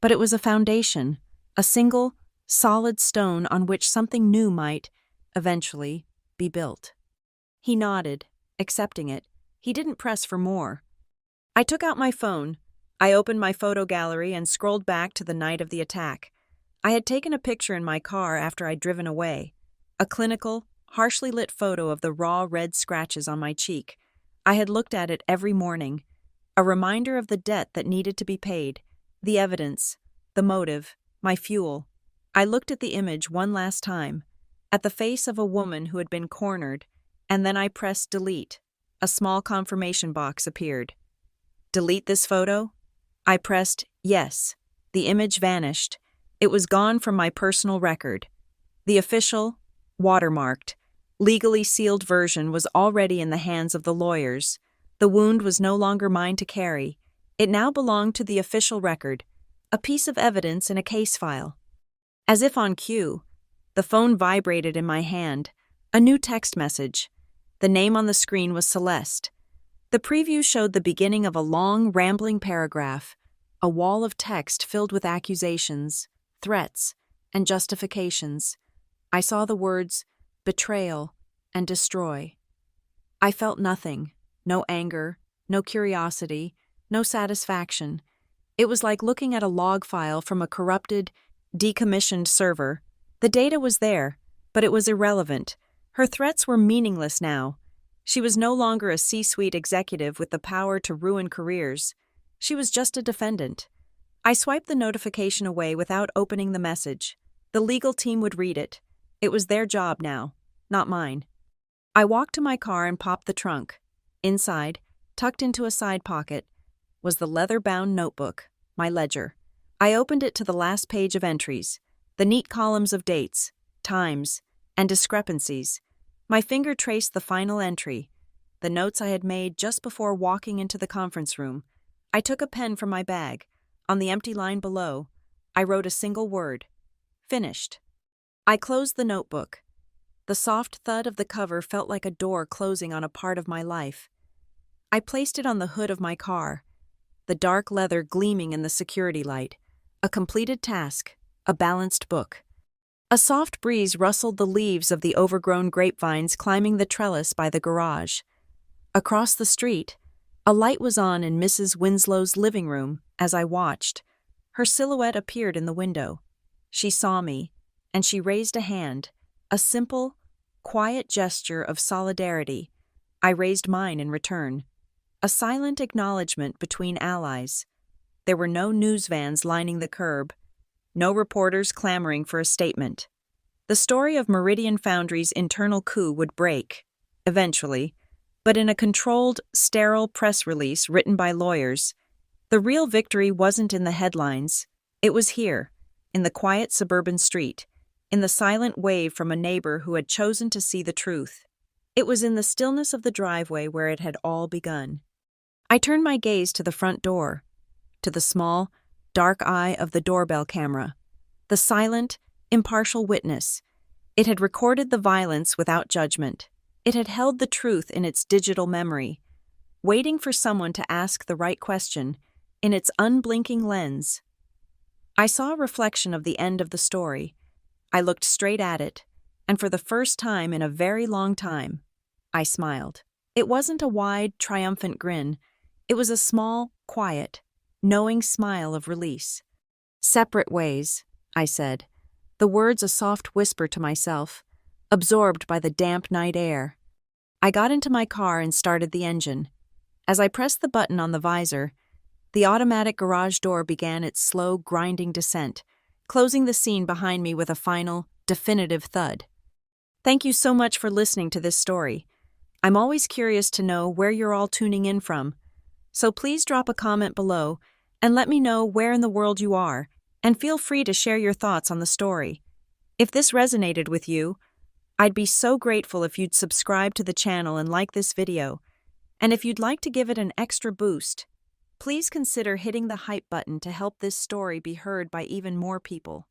But it was a foundation, a single, solid stone on which something new might, eventually, be built. He nodded, accepting it. He didn't press for more. I took out my phone. I opened my photo gallery and scrolled back to the night of the attack. I had taken a picture in my car after I'd driven away, a clinical, harshly lit photo of the raw red scratches on my cheek. I had looked at it every morning, a reminder of the debt that needed to be paid, the evidence, the motive, my fuel. I looked at the image one last time, at the face of a woman who had been cornered, and then I pressed delete. A small confirmation box appeared. Delete this photo? I pressed yes. The image vanished. It was gone from my personal record. The official, watermarked, legally sealed version was already in the hands of the lawyers. The wound was no longer mine to carry. It now belonged to the official record, a piece of evidence in a case file. As if on cue, the phone vibrated in my hand. A new text message. The name on the screen was Celeste. The preview showed the beginning of a long, rambling paragraph, a wall of text filled with accusations, threats, and justifications. I saw the words betrayal and destroy. I felt nothing, no anger, no curiosity, no satisfaction. It was like looking at a log file from a corrupted, decommissioned server. The data was there, but it was irrelevant. Her threats were meaningless now. She was no longer a C-suite executive with the power to ruin careers. She was just a defendant. I swiped the notification away without opening the message. The legal team would read it. It was their job now, not mine. I walked to my car and popped the trunk. Inside, tucked into a side pocket, was the leather-bound notebook, my ledger. I opened it to the last page of entries, the neat columns of dates, times, and discrepancies. My finger traced the final entry, the notes I had made just before walking into the conference room. I took a pen from my bag. On the empty line below, I wrote a single word: finished. I closed the notebook. The soft thud of the cover felt like a door closing on a part of my life. I placed it on the hood of my car, the dark leather gleaming in the security light. A completed task, a balanced book. A soft breeze rustled the leaves of the overgrown grapevines climbing the trellis by the garage. Across the street, a light was on in Mrs. Winslow's living room as I watched. Her silhouette appeared in the window. She saw me, and she raised a hand, a simple, quiet gesture of solidarity. I raised mine in return. A silent acknowledgement between allies. There were no news vans lining the curb, no reporters clamoring for a statement. The story of Meridian Foundry's internal coup would break, eventually, but in a controlled, sterile press release written by lawyers. The real victory wasn't in the headlines. It was here, in the quiet suburban street, in the silent wave from a neighbor who had chosen to see the truth. It was in the stillness of the driveway where it had all begun. I turned my gaze to the front door, to the small, dark eye of the doorbell camera, the silent, impartial witness. It had recorded the violence without judgment. It had held the truth in its digital memory, waiting for someone to ask the right question in its unblinking lens. I saw a reflection of the end of the story. I looked straight at it, and for the first time in a very long time, I smiled. It wasn't a wide, triumphant grin. It was a small, quiet, knowing smile of release. Separate ways, I said, the words a soft whisper to myself, absorbed by the damp night air. I got into my car and started the engine. As I pressed the button on the visor, the automatic garage door began its slow, grinding descent, closing the scene behind me with a final, definitive thud. Thank you so much for listening to this story. I'm always curious to know where you're all tuning in from, so please drop a comment below and let me know where in the world you are, and feel free to share your thoughts on the story. If this resonated with you, I'd be so grateful if you'd subscribe to the channel and like this video. And if you'd like to give it an extra boost, please consider hitting the hype button to help this story be heard by even more people.